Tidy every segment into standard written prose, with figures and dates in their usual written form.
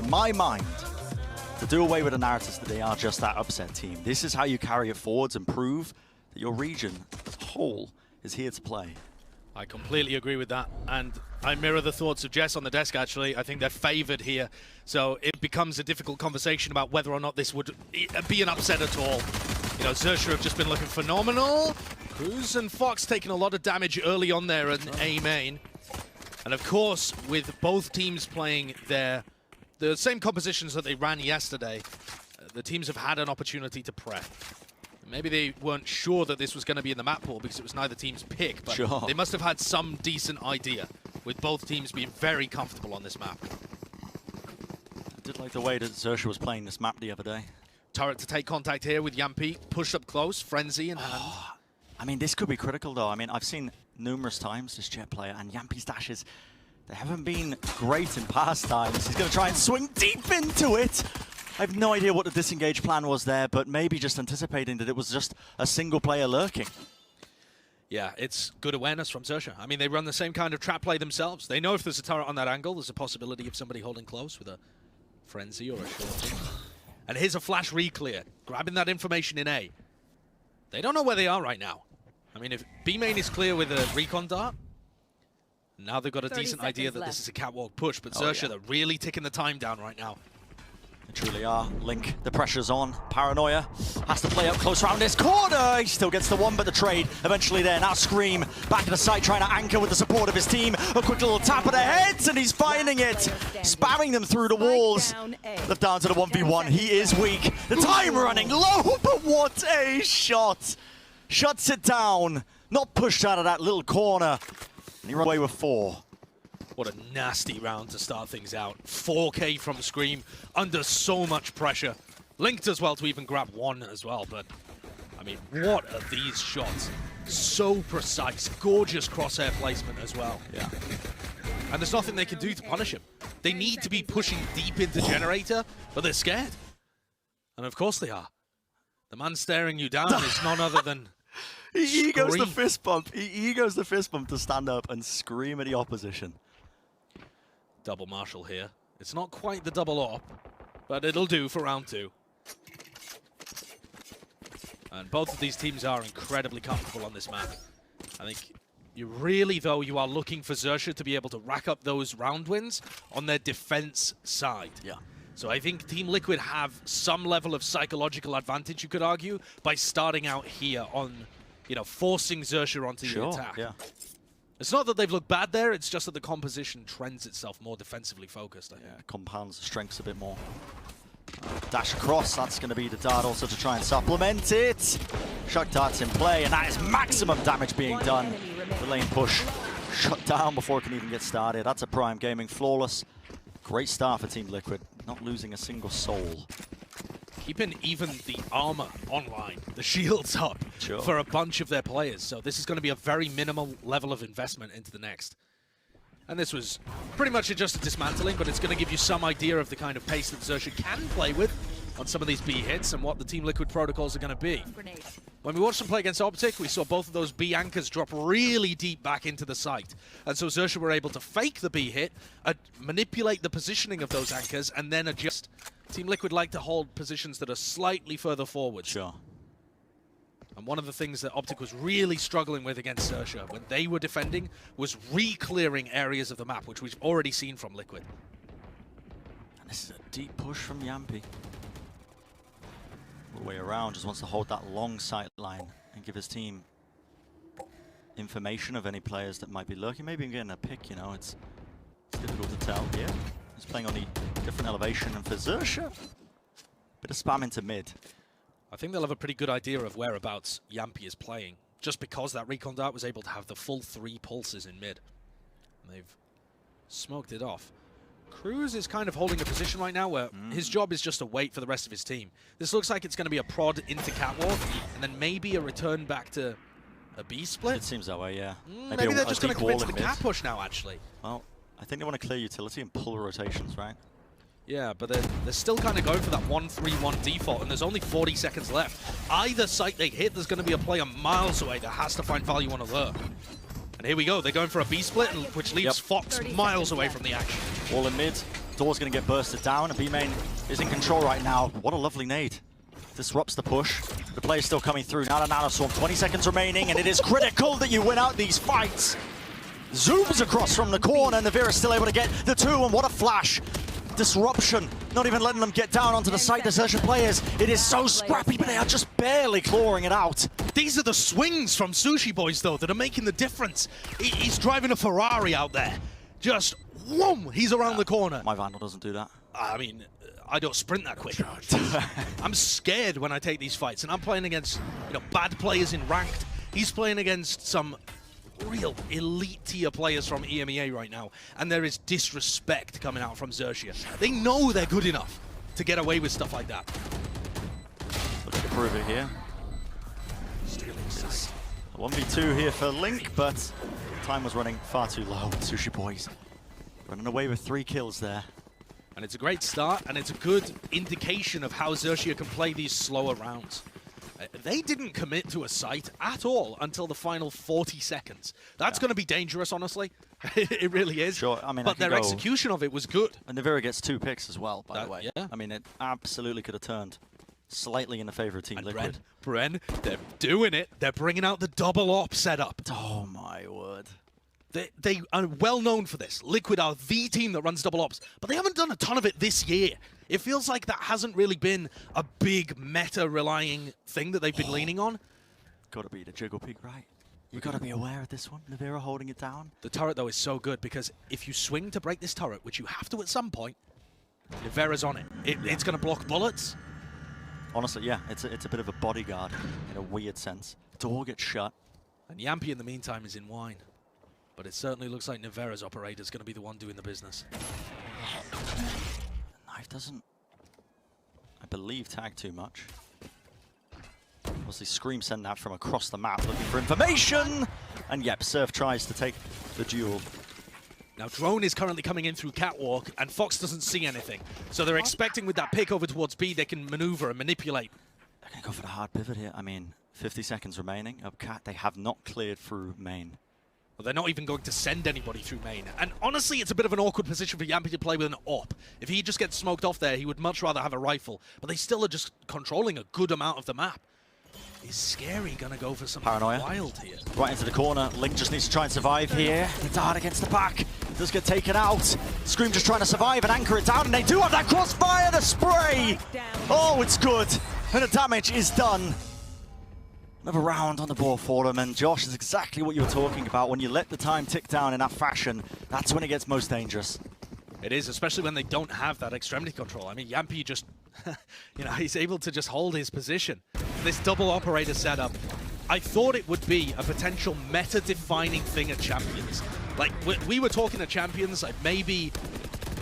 in my mind, to do away with the narratives that they are just that upset team. This is how you carry it forwards and prove that your region as a whole is here to play. I completely agree with that, and I mirror the thoughts of Jess on the desk, actually. I think they're favored here, so it becomes a difficult conversation about whether or not this would be an upset at all. You know, XERXIA have just been looking phenomenal. Cruz and Fox taking a lot of damage early on there in A main. And of course, with both teams playing the same compositions that they ran yesterday, the teams have had an opportunity to prep. Maybe they weren't sure that this was going to be in the map pool because it was neither team's pick, but sure, they must have had some decent idea, with both teams being very comfortable on this map. I did like the way that XERXIA was playing this map the other day. Turret to take contact here with Yampi, push up close, Frenzy in hand. I mean, this could be critical though. I mean, I've seen numerous times this Jet player, and Yampi's dashes, they haven't been great in past times. He's going to try and swing deep into it. I have no idea what the disengage plan was there, but maybe just anticipating that it was just a single player lurking. Yeah, it's good awareness from XERXIA. I mean, they run the same kind of trap play themselves. They know if there's a turret on that angle, there's a possibility of somebody holding close with a Frenzy or a short. And here's a flash re-clear, grabbing that information in A. They don't know where they are right now. I mean, if B main is clear with a recon dart, now they've got a decent idea that this is a catwalk push, but XERXIA, they're really ticking the time down right now. They truly are. Link, the pressure's on. Paranoia has to play up close around this corner. He still gets the one, but the trade eventually there. Now Scream back at the site, trying to anchor with the support of his team. A quick little tap of the heads, and he's finding it. Spamming them through the walls. Left down to the 1v1. He is weak. The time running low, but what a shot. Shuts it down. Not pushed out of that little corner. And he runs away with 4. What a nasty round to start things out. 4K from Scream, under so much pressure. Linked as well to even grab 1 as well, but I mean, what are these shots? So precise, gorgeous crosshair placement as well. Yeah. And there's nothing they can do to punish him. They need to be pushing deep into Generator, but they're scared. And of course they are. The man staring you down is none other than He goes the fist bump. He goes the fist bump to stand up and scream at the opposition. Double Marshal here. It's not quite the double op, but it'll do for round 2. And both of these teams are incredibly comfortable on this map. I think you really, though, you are looking for XERXIA to be able to rack up those round wins on their defense side. Yeah. So I think Team Liquid have some level of psychological advantage, you could argue, by starting out here on, you know, forcing XERXIA onto the attack. Yeah. It's not that they've looked bad there, it's just that the composition trends itself more defensively focused, I think. Yeah, compounds the strengths a bit more. Dash across, that's going to be the dart also to try and supplement it. Shock dart's in play, and that is maximum damage being done. The lane push shut down before it can even get started. That's a Prime Gaming flawless. Great start for Team Liquid, not losing a single soul. Keeping even the armor online, the shields up for a bunch of their players. So this is going to be a very minimal level of investment into the next. And this was pretty much just a dismantling, but it's going to give you some idea of the kind of pace that XERXIA can play with on some of these B hits and what the Team Liquid protocols are going to be. When we watched them play against Optic, we saw both of those B anchors drop really deep back into the site. And so XERXIA were able to fake the B hit, manipulate the positioning of those anchors, and then adjust. Team Liquid like to hold positions that are slightly further forward. Sure. And one of the things that Optic was really struggling with against XERXIA when they were defending was re-clearing areas of the map, which we've already seen from Liquid. And this is a deep push from Yampi. All the way around, just wants to hold that long sight line and give his team information of any players that might be lurking. Maybe even getting a pick, you know, it's difficult to tell here. He's playing on the different elevation, and for XERXIA, bit of spam into mid. I think they'll have a pretty good idea of whereabouts Yampi is playing, just because that recon dart was able to have the full 3 pulses in mid. And they've smoked it off. Cruz is kind of holding a position right now where his job is just to wait for the rest of his team. This looks like it's going to be a prod into Catwalk, and then maybe a return back to a B split. It seems that way, yeah. Maybe they're just going to commit to the cat push now, actually. Well, I think they want to clear utility and pull rotations, right? Yeah, but they're still kind of going for that 1-3-1 default, and there's only 40 seconds left. Either site they hit, there's going to be a player miles away that has to find value on alert. And here we go, they're going for a B split, which leaves Fox miles away from the action. All in mid. Door's going to get bursted down, and B-Main is in control right now. What a lovely nade. Disrupts the push. The play's still coming through. Now to Nanoswarm, 20 seconds remaining, and it is critical that you win out these fights. Zooms across from the corner, and Navira's still able to get the 2, and what a flash. Disruption, not even letting them get down onto the site, the Xerxia players. It is so scrappy, but they are just barely clawing it out. These are the swings from Sushi Boys, though, that are making the difference. He's driving a Ferrari out there. Just, whoom, he's around the corner. My Vandal doesn't do that. I mean, I don't sprint that quick. I'm scared when I take these fights, and I'm playing against, bad players in ranked. He's playing against some real elite tier players from EMEA right now, and there is disrespect coming out from XERXIA. They know they're good enough to get away with stuff like that. Looking to prove it here. 1v2 here for Link, but time was running far too low. Sushi Boys running away with 3 kills there. And it's a great start, and it's a good indication of how XERXIA can play these slower rounds. They didn't commit to a site at all until the final 40 seconds. That's going to be dangerous, honestly. It really is. Sure, I mean, but their execution of it was good. And Navira gets 2 picks as well, by the way. Yeah. I mean, it absolutely could have turned slightly in the favor of Team Liquid. Bren, they're doing it. They're bringing out the double op setup. Oh my word. They are well known for this. Liquid are the team that runs double ops, but they haven't done a ton of it this year. It feels like that hasn't really been a big meta-relying thing that they've been leaning on. Gotta be the jiggle peak, right? You gotta be aware of this one. Navira holding it down. The turret, though, is so good because if you swing to break this turret, which you have to at some point, Navira's on it. It's going to block bullets. Honestly, yeah, it's a bit of a bodyguard in a weird sense. Door gets shut. And Yampy, in the meantime, is in wine. But it certainly looks like Navira's operator is going to be the one doing the business. Knife doesn't, I believe, tag too much. Obviously, Scream sending out from across the map, looking for information. And yep, Surf tries to take the duel. Now, Drone is currently coming in through Catwalk, and Fox doesn't see anything. So they're expecting with that pick over towards B, they can maneuver and manipulate. They're going to go for the hard pivot here. I mean, 50 seconds remaining. Up Cat, they have not cleared through main. Well, they're not even going to send anybody through main. And honestly, it's a bit of an awkward position for Yampy to play with an op. If he just gets smoked off there, he would much rather have a rifle. But they still are just controlling a good amount of the map. Is Scary going to go for something wild here? Right into the corner. Link just needs to try and survive here. The dart against the back. Does get taken out. Scream just trying to survive and anchor it down. And they do have that crossfire, the spray. Oh, it's good. And the damage is done. Another round on the board for them, and Josh, is exactly what you were talking about. When you let the time tick down in that fashion, that's when it gets most dangerous. It is, especially when they don't have that extremity control. I mean, Yampy just, he's able to just hold his position. This double operator setup, I thought it would be a potential meta-defining thing at Champions. Like, we were talking at Champions, like maybe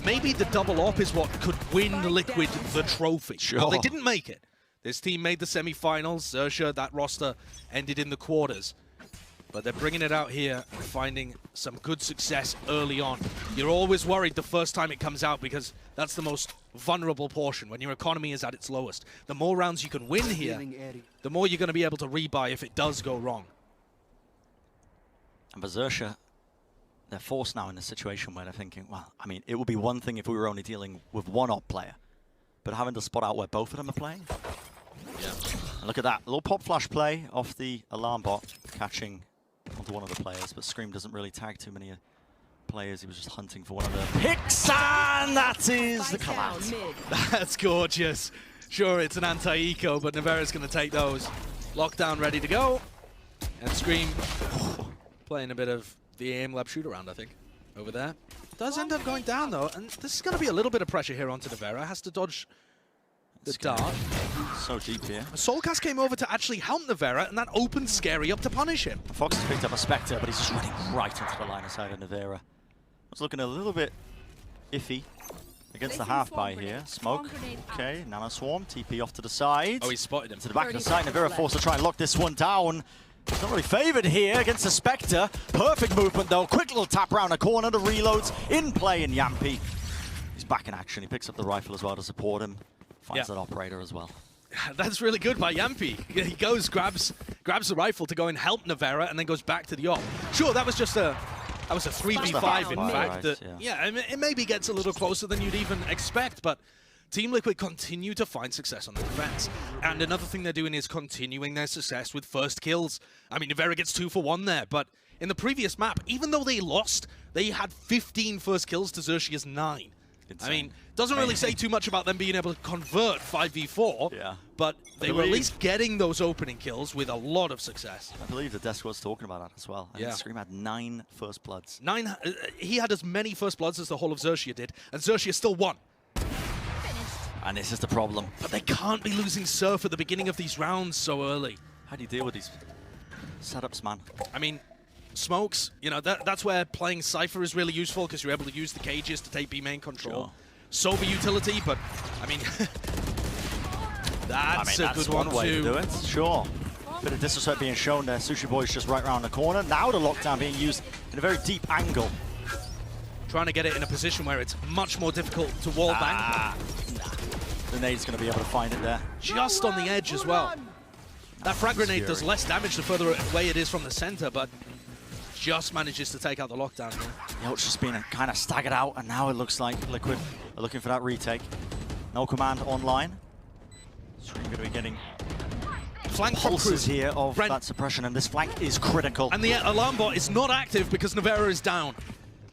the double op is what could win Liquid the trophy. Sure. Well, they didn't make it. This team made the semi-finals. XERXIA, that roster ended in the quarters. But they're bringing it out here and finding some good success early on. You're always worried the first time it comes out because that's the most vulnerable portion, when your economy is at its lowest. The more rounds you can win here, the more you're going to be able to rebuy if it does go wrong. And for XERXIA, they're forced now in a situation where they're thinking, well, I mean, it would be one thing if we were only dealing with one op player, but having to spot out where both of them are playing. Yeah. And look at that, a little pop flash play off the alarm bot, catching onto one of the players, but Scream doesn't really tag too many players. He was just hunting for one of the picks, and that is the collapse. That's gorgeous. Sure, it's an anti-eco, but Navira's going to take those. Lockdown ready to go. And Scream playing a bit of the aim lab shoot around, I think, over there. Does end up going down, though, and this is going to be a little bit of pressure here onto Navira. Has to dodge the dart. So deep here. Soulcast came over to actually help Navira, and that opened Scary up to punish him. Fox has picked up a Spectre, but he's just running right into the line of sight of Navira. Was looking a little bit iffy against the half buy here. Smoke, okay, Nanoswarm, TP off to the side. Oh, he spotted him. To the back of the side, Navira forced to try and lock this one down. He's not really favoured here against the Spectre. Perfect movement though, quick little tap around the corner, the reloads in play in Yampy. He's back in action, he picks up the rifle as well to support him. Finds that operator as well. That's really good by Yampy. He goes, grabs the rifle to go and help Navira, and then goes back to the op. Sure, that was just a That was a 3v5, in fact. Right, yeah, it maybe gets a little closer than you'd even expect, but Team Liquid continue to find success on the defense. And another thing they're doing is continuing their success with first kills. I mean, Nevera gets 2 for 1 there, but in the previous map, even though they lost, they had 15 first kills to XERXIA's 9. Insane. I mean, doesn't really say too much about them being able to convert 5v4, but they were at least getting those opening kills with a lot of success. I believe the desk was talking about that as well. And Scream had 9 first bloods. 9. He had as many first bloods as the whole of XERXIA did, and XERXIA still won. And this is the problem. But they can't be losing Surf at the beginning of these rounds so early. How do you deal with these setups, man? I mean, smokes, you know, that's where playing Cypher is really useful because you're able to use the cages to take B main control. Sova utility, but I mean, that's a good one way too. To do it. Sure. Bit of disrespect being shown there. Sushi Boy's just right around the corner. Now the lockdown being used in a very deep angle. Trying to get it in a position where it's much more difficult to wall bang. Nah. The nade's going to be able to find it there. Just on the edge as well. That frag grenade does less damage the further away it is from the center, but just manages to take out the lockdown here. Yeah, it's just been kind of staggered out, and now it looks like Liquid are looking for that retake. No command online. Stream going to be getting flank pulses here of that suppression, and this flank is critical. And the alarm bot is not active because Nevera is down.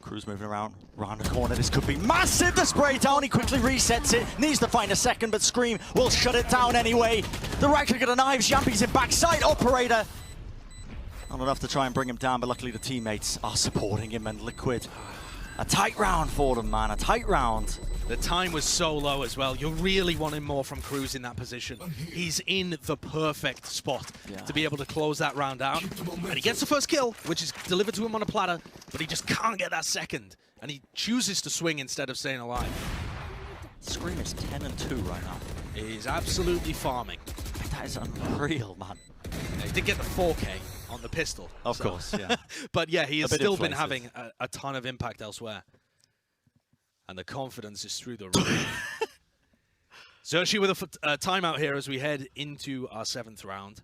Cruz moving around the corner. This could be massive. The spray down. He quickly resets it. Needs to find a second, but Scream will shut it down anyway. The right click of the knives. Yampi's in backside operator. Not enough to try and bring him down, but luckily the teammates are supporting him, and Liquid. A tight round for them, man. A tight round. The time was so low as well. You're really wanting more from Cruz in that position. He's in the perfect spot to be able to close that round out. And he gets the first kill, which is delivered to him on a platter, but he just can't get that second. And he chooses to swing instead of staying alive. Scream is 10-2 right now. He's absolutely farming. That is unreal, man. He did get the 4K on the pistol. Of course, yeah. But yeah, he has still been having a ton of impact elsewhere. And the confidence is through the roof. XERXIA with a timeout here as we head into our 7th round.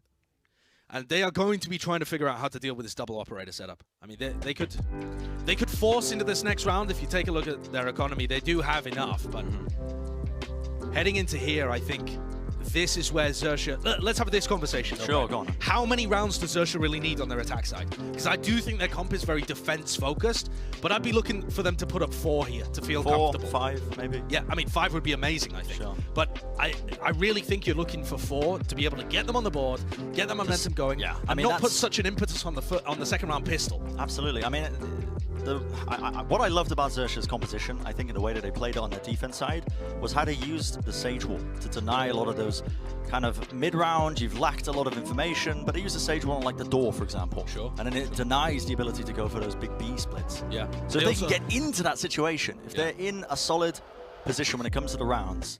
And they are going to be trying to figure out how to deal with this double operator setup. I mean, they could force into this next round. If you take a look at their economy, they do have enough. But heading into here, I think this is where XERXIA... Let's have this conversation. Sure, go on. How many rounds does XERXIA really need on their attack side? Because I do think their comp is very defense-focused, but I'd be looking for them to put up 4 here to feel comfortable. 5, maybe? Yeah, I mean, 5 would be amazing, I think. Sure. But I really think you're looking for 4 to be able to get them on the board, get the momentum going, and not put such an impetus on the second round pistol. Absolutely. I mean, what I loved about XERXIA's composition, I think in the way that they played it on their defense side, was how they used the Sage Wall to deny a lot of those kind of mid-round, you've lacked a lot of information, but they use the Sage Wall on like the door, for example. Sure. And then it denies the ability to go for those big B splits. Yeah. So if they can get into that situation, if they're in a solid position when it comes to the rounds,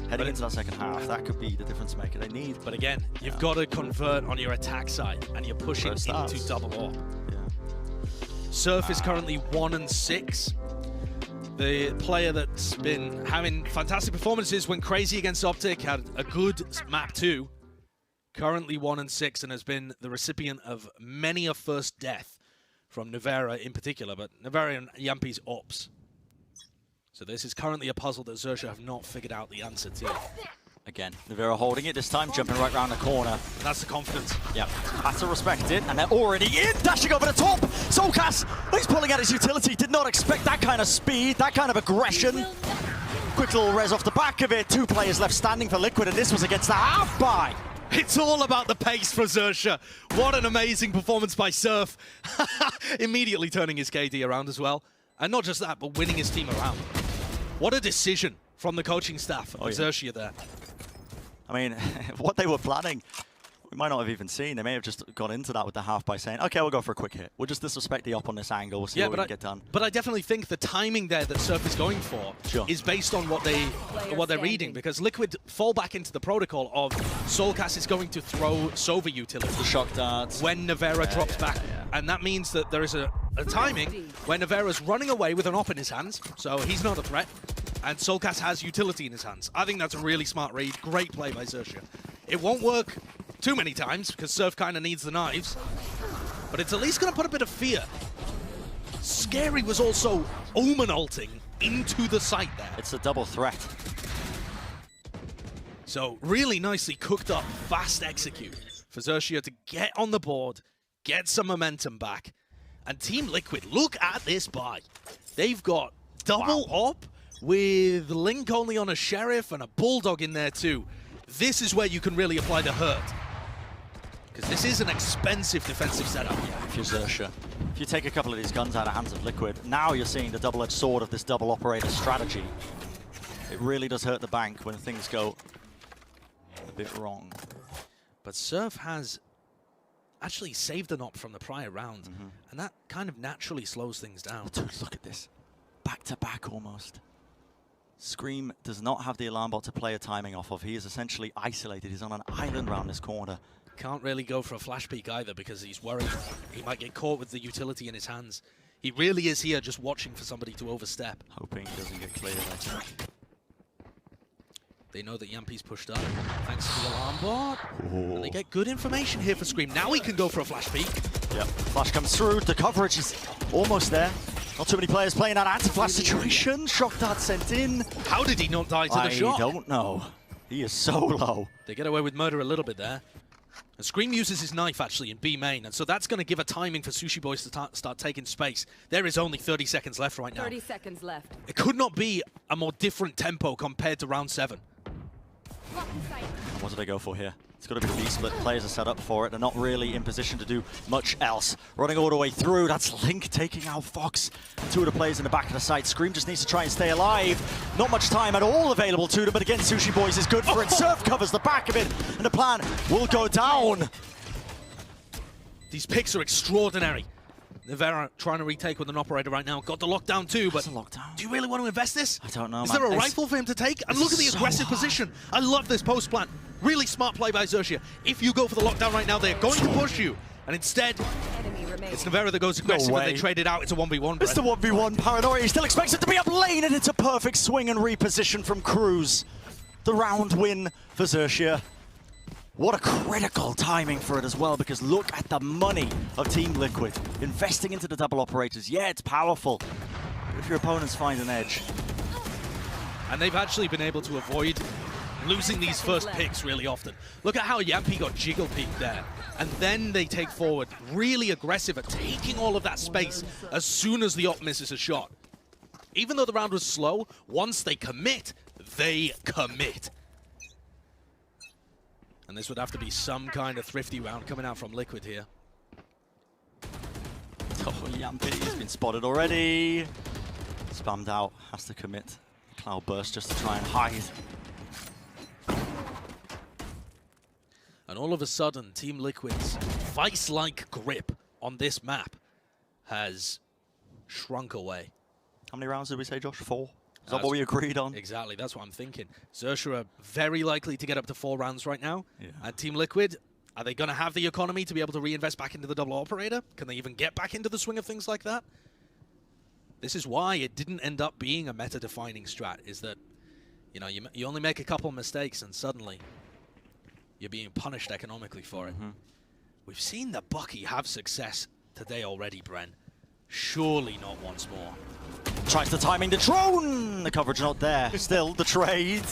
heading into that second half, that could be the difference maker they need. But again, you've got to convert on your attack side, and you're pushing into double AWP. Surf is currently 1-6. The player that's been having fantastic performances, went crazy against Optic, had a good map too. Currently 1-6 and has been the recipient of many a first death from Nevera in particular, but Nevera and Yampi's ops. So this is currently a puzzle that XERXIA have not figured out the answer to. Again, Nevera holding it this time, jumping right round the corner. And that's the confidence. Yeah, has to respect it, and they're already in, dashing over the top. Solkas, he's pulling out his utility, did not expect that kind of speed, that kind of aggression. Quick little res off the back of it, 2 players left standing for Liquid, and this was against the half-buy. It's all about the pace for XERXIA. What an amazing performance by Surf. Immediately turning his KD around as well. And not just that, but winning his team around. What a decision from the coaching staff of XERXIA there. I mean, what they were planning, we might not have even seen. They may have just gone into that with the half by saying, okay, we'll go for a quick hit. We'll just disrespect the up on this angle. We'll see what we can get done. But I definitely think the timing there that Surf is going for is based on what they're reading, because Liquid fall back into the protocol of Solkas is going to throw Sova utility. The shock darts. When Nevera drops back. And that means that there is a timing where Nevera's running away with an op in his hands, so he's not a threat. And Solkas has utility in his hands. I think that's a really smart read. Great play by XERXIA. It won't work too many times because Surf kind of needs the knives, but it's at least going to put a bit of fear Scary was also Omen ulting into the site there. It's a double threat. So really nicely cooked up, fast execute for XERXIA to get on the board, get some momentum back. And Team Liquid, look at this buy. They've got double op with Link only on a Sheriff and a Bulldog in there too. This is where you can really apply the hurt. Because this is an expensive defensive setup. Yeah, if you're XERXIA. If you take a couple of these guns out of hands of Liquid, now you're seeing the double-edged sword of this double operator strategy. It really does hurt the bank when things go a bit wrong. But Surf has actually saved an op from the prior round, and that kind of naturally slows things down. Dude, look at this. Back-to-back almost. Scream does not have the alarm bot to play a timing off of. He is essentially isolated. He's on an island around this corner. Can't really go for a flash peek either because he's worried he might get caught with the utility in his hands. He really is here just watching for somebody to overstep. Hoping he doesn't get cleared, I think. They know that Yampi's pushed up, thanks to the alarm bot. And they get good information here for Scream. Now he can go for a flash peek. Yep, flash comes through. The coverage is almost there. Not too many players playing that anti-flash situation. Shock dart sent in. How did he not die to the shot? I don't know. He is so low. They get away with murder a little bit there. And Scream uses his knife actually in B main, and so that's going to give a timing for Sushi Boys to start taking space. There is only 30 seconds left right now. 30 seconds left. It could not be a more different tempo compared to round 7. What do they go for here? It's got to be the B-split. Players are set up for it. They're not really in position to do much else. Running all the way through. That's Link taking out Fox. Two of the players in the back of the site. Scream just needs to try and stay alive. Not much time at all available to them, but again, Sushi Boys is good for it. Surf covers the back of it, and the plan will go down. These picks are extraordinary. Nivera trying to retake with an operator right now. Got the lockdown too, but do you really want to invest this? I don't know, Is there a rifle for him to take? And look at the aggressive position. I love this post plant. Really smart play by XERXIA. If you go for the lockdown right now, they're going to push you. And instead, it's Nivera that goes aggressive and they trade it out. It's a 1v1. It's the 1v1. Paranoia. He still expects it to be up lane, and it's a perfect swing and reposition from Cruz. The round win for XERXIA. What a critical timing for it as well, because look at the money of Team Liquid. Investing into the double operators. Yeah, it's powerful. But if your opponents find an edge. And they've actually been able to avoid losing these first picks really often. Look at how Yampi got jiggle peeked there. And then they take forward, really aggressive at taking all of that space as soon as the op misses a shot. Even though the round was slow, once they commit, they commit. And this would have to be some kind of thrifty round coming out from Liquid here. Oh, Yampi, he's been spotted already. Spammed out, has to commit. Cloud burst just to try and hide. And all of a sudden, Team Liquid's vice-like grip on this map has shrunk away. How many rounds did we say, Josh? 4? Is that what we agreed on? Exactly, that's what I'm thinking. XERXIA are very likely to get up to 4 rounds right now. Yeah. And Team Liquid, are they going to have the economy to be able to reinvest back into the double operator? Can they even get back into the swing of things like that? This is why it didn't end up being a meta-defining strat, is that, you know, you only make a couple mistakes and suddenly you're being punished economically for it. We've seen the Bucky have success today already, Bren. Surely not once more. Tries to timing the drone. The coverage not there. Still the trade.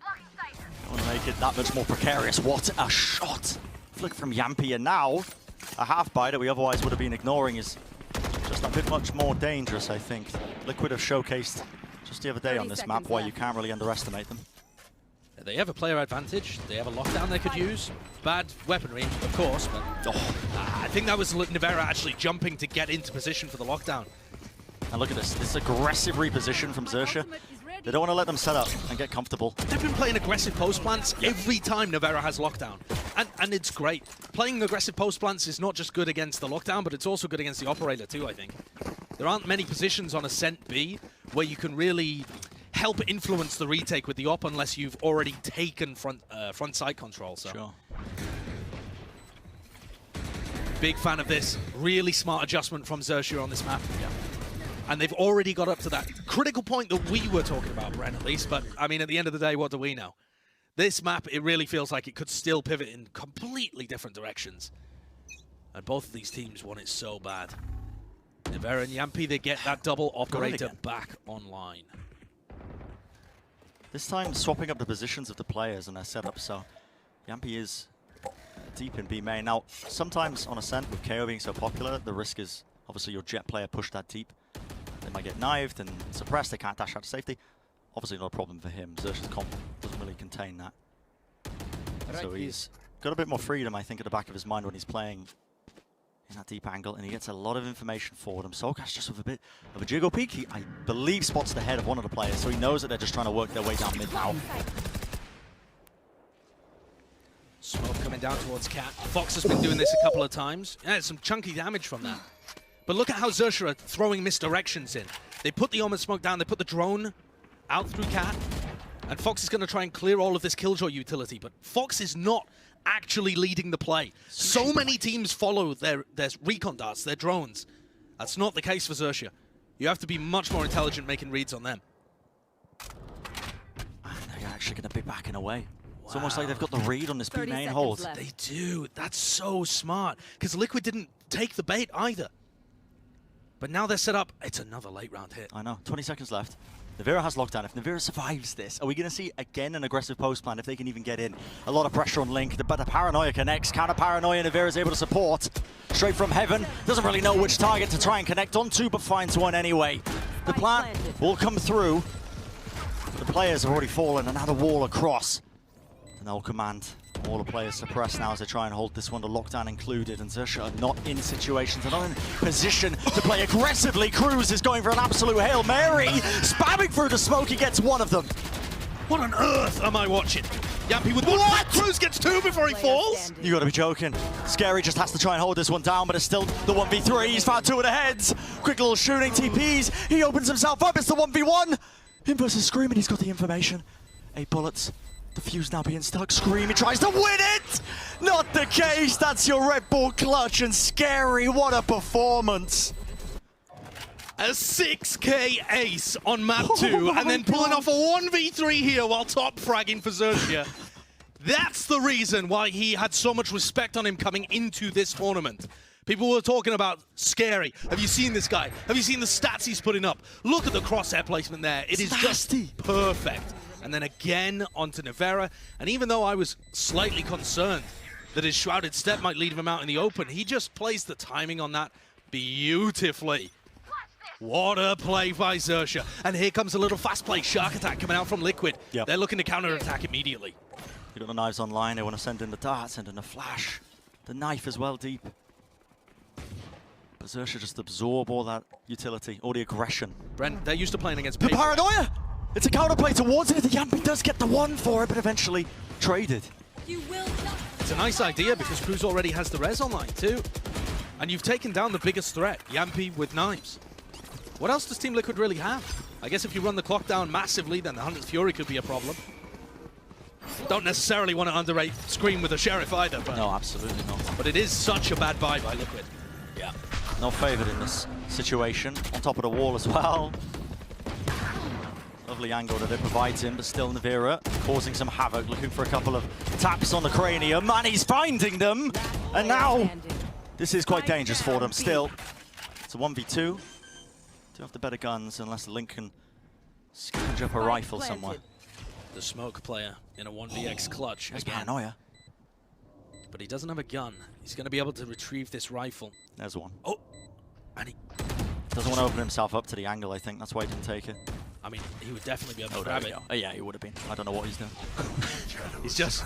I want to make it that much more precarious. What a shot. Flick from Yampi, and now a half buy that we otherwise would have been ignoring is just a bit much more dangerous, I think. Liquid have showcased just the other day on this map why you can't really underestimate them. They have a player advantage. They have a lockdown they could use. Bad weaponry, of course, but I think that was Nivera actually jumping to get into position for the lockdown. And look at this aggressive reposition from XERXIA. They don't want to let them set up and get comfortable. They've been playing aggressive post plants every time Nivera has lockdown. And it's great. Playing aggressive post plants is not just good against the lockdown, but it's also good against the operator too, I think. There aren't many positions on Ascent B where you can really help influence the retake with the op unless you've already taken front side control. So. Sure. Big fan of this. Really smart adjustment from XERXIA on this map. Yeah. And they've already got up to that critical point that we were talking about, Bren, at least. But, I mean, at the end of the day, what do we know? This map, it really feels like it could still pivot in completely different directions. And both of these teams want it so bad. Nevera and Yampi, they get that double operator back online. This time swapping up the positions of the players and their setup, so Yampi is deep in B main. Now, sometimes on Ascent, with KO being so popular, the risk is obviously your jet player push that deep. They might get knifed and suppressed, they can't dash out to safety. Obviously not a problem for him. XERXIA's comp doesn't really contain that. So he's got a bit more freedom, I think, at the back of his mind when he's playing in that deep angle, and he gets a lot of information forward him. Soulcast just with a bit of a jiggle peek. He, I believe, spots the head of one of the players, so he knows that they're just trying to work their way down mid now. Smoke coming down towards Cat. Fox has been doing this a couple of times. Yeah, some chunky damage from that. But look at how XERXIA are throwing misdirections in. They put the Almond Smoke down, they put the drone out through Cat, and Fox is going to try and clear all of this Killjoy utility, but Fox is not actually leading the play. So many teams follow their recon darts, their drones. That's not the case for XERXIA. You have to be much more intelligent making reads on them. And they're actually going to be backing away. Wow. It's almost like they've got the read on this B main hold. They do. That's so smart, because Liquid didn't take the bait either. But now they're set up. It's another late round hit. I know. 20 seconds left. Nevera has lockdown. If Nevera survives this, are we going to see again an aggressive post plan if they can even get in? A lot of pressure on Link, but the Paranoia connects. Counter Paranoia, Nevera is able to support. Straight from heaven. Doesn't really know which target to try and connect onto, but finds one anyway. The plant will come through. The players have already fallen, and now the wall across. And they'll command all the players suppressed now as they try and hold this one to lockdown included, and XERXIA are not in situations, they're not in position to play aggressively. Cruz is going for an absolute Hail Mary, spamming through the smoke, he gets one of them. What on earth am I watching? Yampi with one, Cruz gets two before he falls? You gotta be joking. Scary just has to try and hold this one down, but it's still the 1v3, he's found two of the heads. Quick little shooting TPs, he opens himself up, it's the 1v1. Him versus Scream, and he's got the information. 8 bullets. The fuse now being stuck. Scream, he tries to win it! Not the case, that's your Red Bull clutch, and Scary, what a performance. A 6k ace on map 2, and then pulling off a 1v3 here while top fragging for XERXIA. That's the reason why he had so much respect on him coming into this tournament. People were talking about Scary. Have you seen this guy? Have you seen the stats he's putting up? Look at the crosshair placement there. It is just perfect. And then again onto Nevera. And even though I was slightly concerned that his Shrouded Step might lead him out in the open, he just plays the timing on that beautifully. What a play by XERXIA. And here comes a little fast play Shark Attack coming out from Liquid. Yep. They're looking to counter-attack immediately. You got the knives online, they want to send in the dart, send in the flash. The knife as well deep. But XERXIA just absorb all that utility, all the aggression. Brent, they're used to playing against the Paranoia! It's a counterplay towards it. The Yampi does get the one for it, but eventually traded. It's a nice idea because Cruz already has the res online too. And you've taken down the biggest threat, Yampi with knives. What else does Team Liquid really have? I guess if you run the clock down massively, then the Hunter's Fury could be a problem. Don't necessarily want to underrate Scream with a Sheriff either. But no, absolutely not. But it is such a bad buy by Liquid. Yeah. Not favored in this situation. On top of the wall as well. Lovely angle that it provides him, but still Nevera causing some havoc, looking for a couple of taps on the cranium, and he's finding them! And now, this is quite dangerous for them still. It's a 1v2. Do have the better guns, unless Link can scavenge up a rifle somewhere. The smoke player in a 1vx clutch again. Paranoia. But he doesn't have a gun. He's going to be able to retrieve this rifle. There's one. Oh! And he doesn't want to open himself up to the angle, I think. That's why he didn't take it. I mean, he would definitely be able to grab it. Oh, yeah, he would have been. I don't know what he's doing. He's just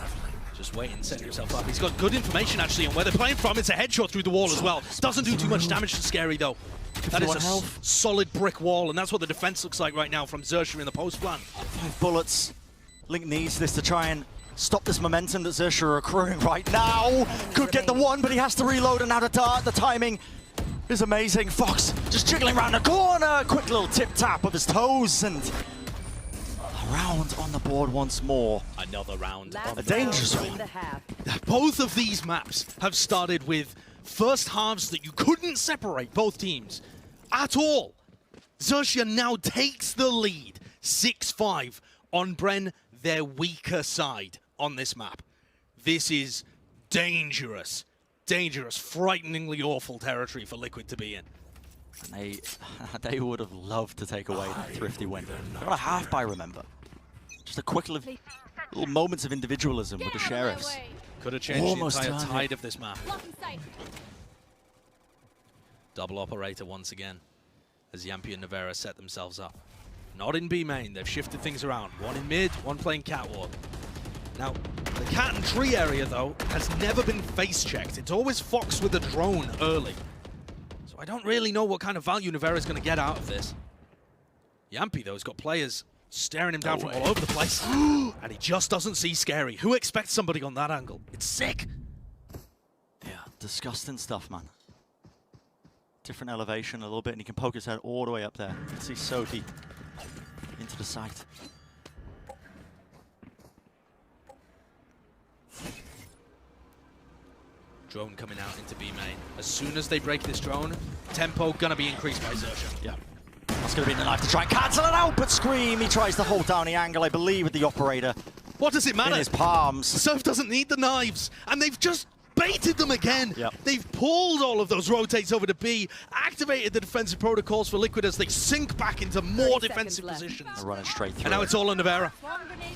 waiting, setting himself up. He's got good information, actually, on where they're playing from. It's a headshot through the wall as well. Doesn't do too much damage to Scary, though. That is a solid brick wall, and that's what the defense looks like right now from XERXIA in the post plan. 5 bullets. Link needs this to try and stop this momentum that XERXIA are accruing right now. Could get the one, but he has to reload, and now the dart, the timing is amazing. Fox just jiggling around the corner. Quick little tip-tap of his toes, and a round on the board once more. Another round. A dangerous one. Both of these maps have started with first halves that you couldn't separate both teams at all. XERXIA now takes the lead, 6-5 on Bren, their weaker side on this map. This is dangerous. Dangerous, frighteningly awful territory for Liquid to be in. And they would have loved to take away that thrifty win. They're on a half by, remember. Just a quick little moments of individualism with the Sheriffs. Could have changed Almost the entire tide of this map. Double operator once again, as Yampi and Navera set themselves up. Not in B main, they've shifted things around. One in mid, one playing catwalk. Now, the cat and tree area, though, has never been face-checked. It's always Fox with a drone early. So I don't really know what kind of value Navera's going to get out of this. Yampi, though, has got players staring him down from all over the place. And he just doesn't see Scary. Who expects somebody on that angle? It's sick. Yeah, disgusting stuff, man. Different elevation a little bit, and he can poke his head all the way up there. You can see so deep into the site. Drone coming out into B main. As soon as they break this drone, tempo gonna be increased by XERXIA. Yeah. That's going to be the knife to try and cancel it out, but Scream, he tries to hold down the angle, I believe, with the operator. What does it matter? In his palms. Surf doesn't need the knives, and they've just baited them again. Yep. They've pulled all of those rotates over to B, activated the defensive protocols for Liquid as they sink back into more defensive positions. They're running straight through. And now it's all on Navera.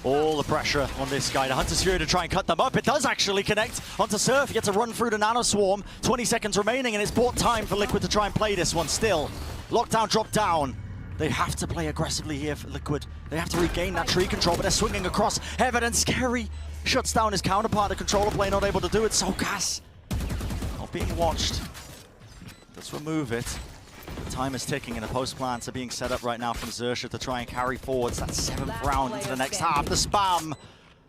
All the pressure on this guy. The Hunter's Fury to try and cut them up. It does actually connect onto Surf. He gets a run through the Nano Swarm. 20 seconds remaining, and it's bought time for Liquid to try and play this one still. Lockdown drop down. They have to play aggressively here for Liquid. They have to regain that tree control, but they're swinging across Heaven, and Scary shuts down his counterpart. The controller play not able to do it. So Gas not being watched. Let's remove it. The time is ticking, and the post plants are being set up right now from XERXIA to try and carry forwards that 7th round into the next half. The spam.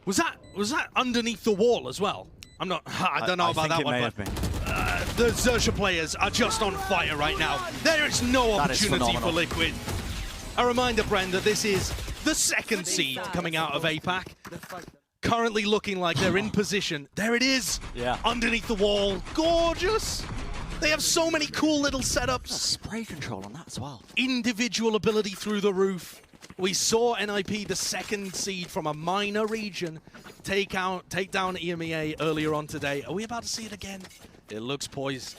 Was that underneath the wall as well? I don't know about that one. I think it may have been. The XERXIA players are just on fire right now. There is no opportunity for Liquid. A reminder, Bren, that this is the 2nd seed coming out of APAC. Currently looking like they're in position. There it is. Yeah. Underneath the wall. Gorgeous. They have so many cool little setups. Spray control on that as well. Individual ability through the roof. We saw NIP, the 2nd seed from a minor region, take down EMEA earlier on today. Are we about to see it again? It looks poised.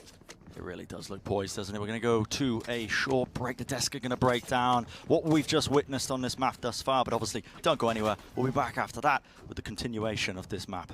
It really does look poised, doesn't it? We're going to go to a short break. The desk are going to break down what we've just witnessed on this map thus far, but obviously don't go anywhere. We'll be back after that with the continuation of this map.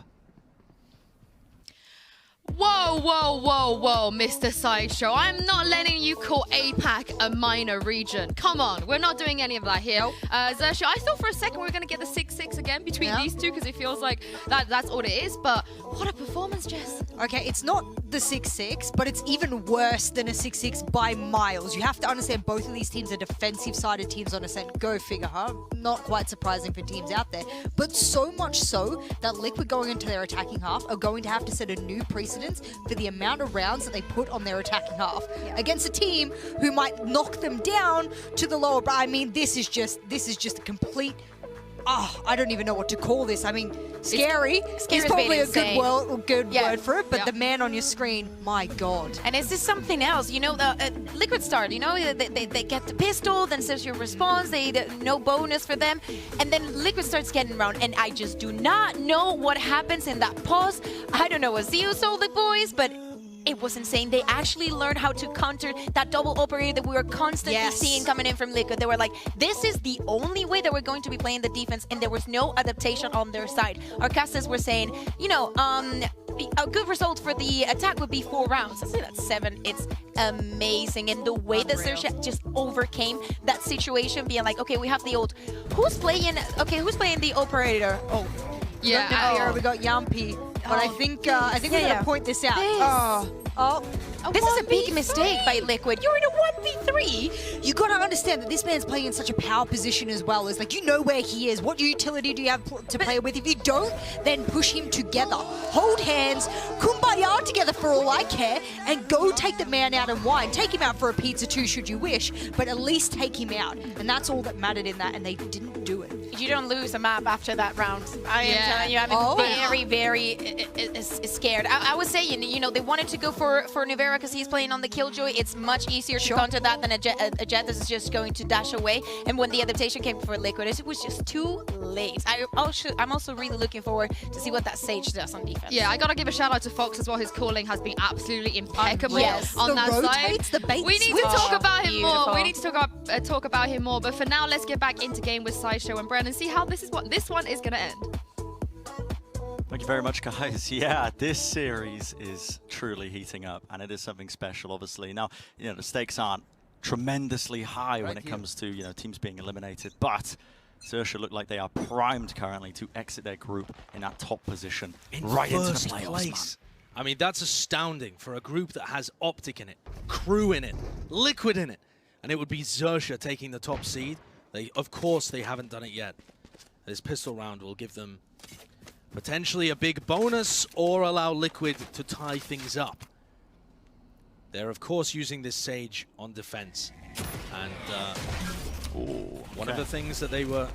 Whoa, whoa, whoa, whoa, Mr. Sideshow. I'm not letting you call APAC a minor region. Come on, we're not doing any of that here. XERXIA, I thought for a second we were going to get the 6-6 again between these two because it feels like that's all it is, but what a performance, Jess. Okay, it's not the 6-6, but it's even worse than a 6-6 by miles. You have to understand both of these teams are defensive-sided teams on Ascent. Go figure, huh? Not quite surprising for teams out there, but so much so that Liquid going into their attacking half are going to have to set a new precedent for the amount of rounds that they put on their attacking half against a team who might knock them down to the lower. I mean, this is just a complete. I don't even know what to call this. I mean, scary is probably a good word for it, but the man on your screen, my God. And is this something else? You know, the Liquid start, you know, they get the pistol, then says your response, no bonus for them, and then Liquid starts getting around, and I just do not know what happens in that pause. I don't know what Zeus told the boys, but it was insane. They actually learned how to counter that double operator that we were constantly seeing coming in from Liquid. They were like, this is the only way that we're going to be playing the defense, and there was no adaptation on their side. Our casters were saying, you know, a good result for the attack would be 4 rounds. I say that's 7. It's amazing. And the way that XERXIA just overcame that situation, being like, okay, we have the ult. Who's playing the operator? Oh, yeah. We got Yampi. But I think we're gonna point this out. This is a big mistake by Liquid. You're in a 1v3. You gotta understand that this man's playing in such a power position as well. As like, you know where he is. What utility do you have to play with? If you don't, then push him together. Hold hands, kumbaya together for all I care, and go take the man out and wine. Take him out for a pizza too, should you wish, but at least take him out. And that's all that mattered in that, and they didn't do it. you don't lose a map after that round. I am telling you, I'm very scared. I was saying, you know, they wanted to go for Nivera because he's playing on the Killjoy. It's much easier to counter that than a Jet that is just going to dash away. And when the adaptation came for Liquid, it was just too late. I'm also really looking forward to see what that Sage does on defense. Yeah, I gotta give a shout out to Fox as well. His calling has been absolutely impeccable on the that rotates, side. The baits. We need to talk about him more. Beautiful. We need to talk about him more. But for now, let's get back into game with Sideshow and Bren and see how this one is gonna end. Thank you very much, guys. Yeah, this series is truly heating up, and it is something special, obviously. Now, you know, the stakes aren't tremendously high when it comes to, you know, teams being eliminated, but XERXIA look like they are primed currently to exit their group in that top position right into the playoffs. I mean, that's astounding for a group that has Optic in it, Crew in it, Liquid in it, and it would be XERXIA taking the top seed. Of course, they haven't done it yet. This pistol round will give them potentially a big bonus or allow Liquid to tie things up. They're, of course, using this Sage on defense. And one of the things that they were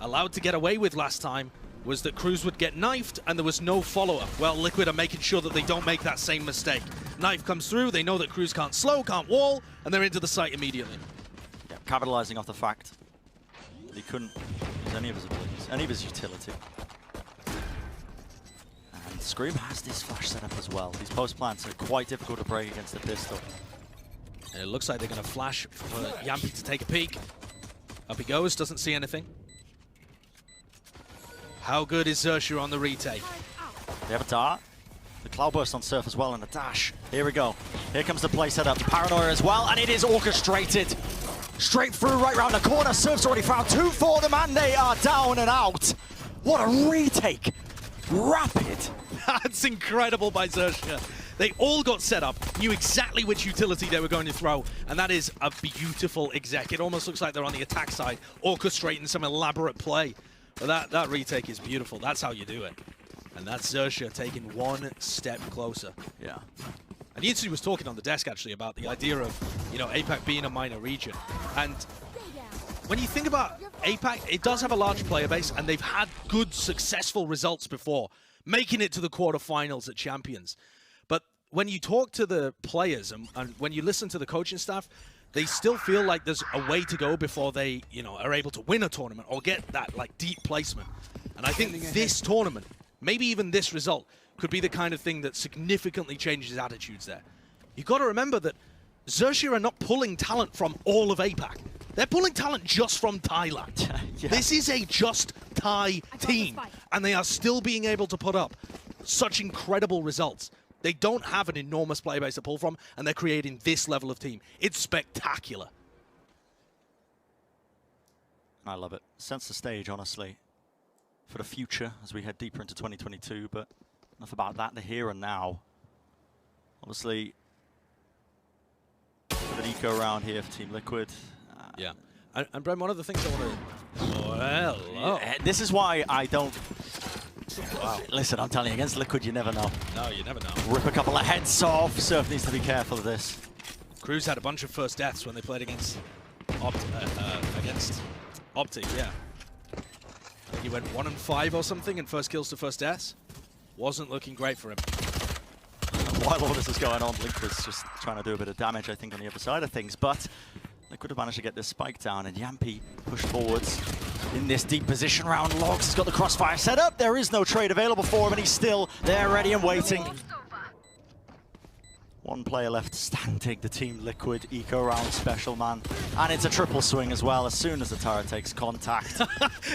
allowed to get away with last time was that Crews would get knifed and there was no follow-up. Well, Liquid are making sure that they don't make that same mistake. Knife comes through, they know that Crews can't slow, can't wall, and they're into the site immediately. Yeah, capitalizing off the fact that he couldn't use any of his abilities, any of his utility. And Scream has this flash set up as well. These post plants are quite difficult to break against the pistol. And it looks like they're going to flash for Yampy to take a peek. Up he goes, doesn't see anything. How good is XERXIA on the retake? They have a dart. The cloudburst on Surf as well and a dash. Here we go. Here comes the play setup. Paranoia as well, and it is orchestrated. Straight through right round the corner. Surf's already found 2 for them, and they are down and out. What a retake. Rapid. That's incredible by XERXIA. They all got set up, knew exactly which utility they were going to throw, and that is a beautiful exec. It almost looks like they're on the attack side, orchestrating some elaborate play. But that retake is beautiful. That's how you do it. And that's XERXIA taking one step closer. Yeah. And Yinsu was talking on the desk, actually, about the idea of, you know, APAC being a minor region. And when you think about APAC, it does have a large player base, and they've had good, successful results before, making it to the quarterfinals at Champions. But when you talk to the players and when you listen to the coaching staff, they still feel like there's a way to go before they, you know, are able to win a tournament or get that, like, deep placement. And I think this tournament, maybe even this result, could be the kind of thing that significantly changes attitudes there. You've got to remember that XERXIA are not pulling talent from all of APAC. They're pulling talent just from Thailand. Yeah. This is a just Thai team, and they are still being able to put up such incredible results. They don't have an enormous player base to pull from, and they're creating this level of team. It's spectacular. I love it. Sets the stage, honestly, for the future as we head deeper into 2022, but enough about that, the here and now. Obviously, an eco round here for Team Liquid. Yeah. And Bren, one of the things I want to... Well, this is why I don't... Wow. Listen, I'm telling you, against Liquid, you never know. No, you never know. Rip a couple of heads off. Surf needs to be careful of this. Crews had a bunch of first deaths when they played against Optic, yeah. I think he went 1-5 or something in first kills to first deaths. Wasn't looking great for him. While all this is going on, Liquid's just trying to do a bit of damage, I think, on the other side of things. But Liquid have managed to get this spike down, and Yampy pushed forwards in this deep position round. Logs has got the crossfire set up. There is no trade available for him, and he's still there, ready and waiting. One player left standing, the Team Liquid eco round special, man. And it's a triple swing as well, as soon as the turret takes contact.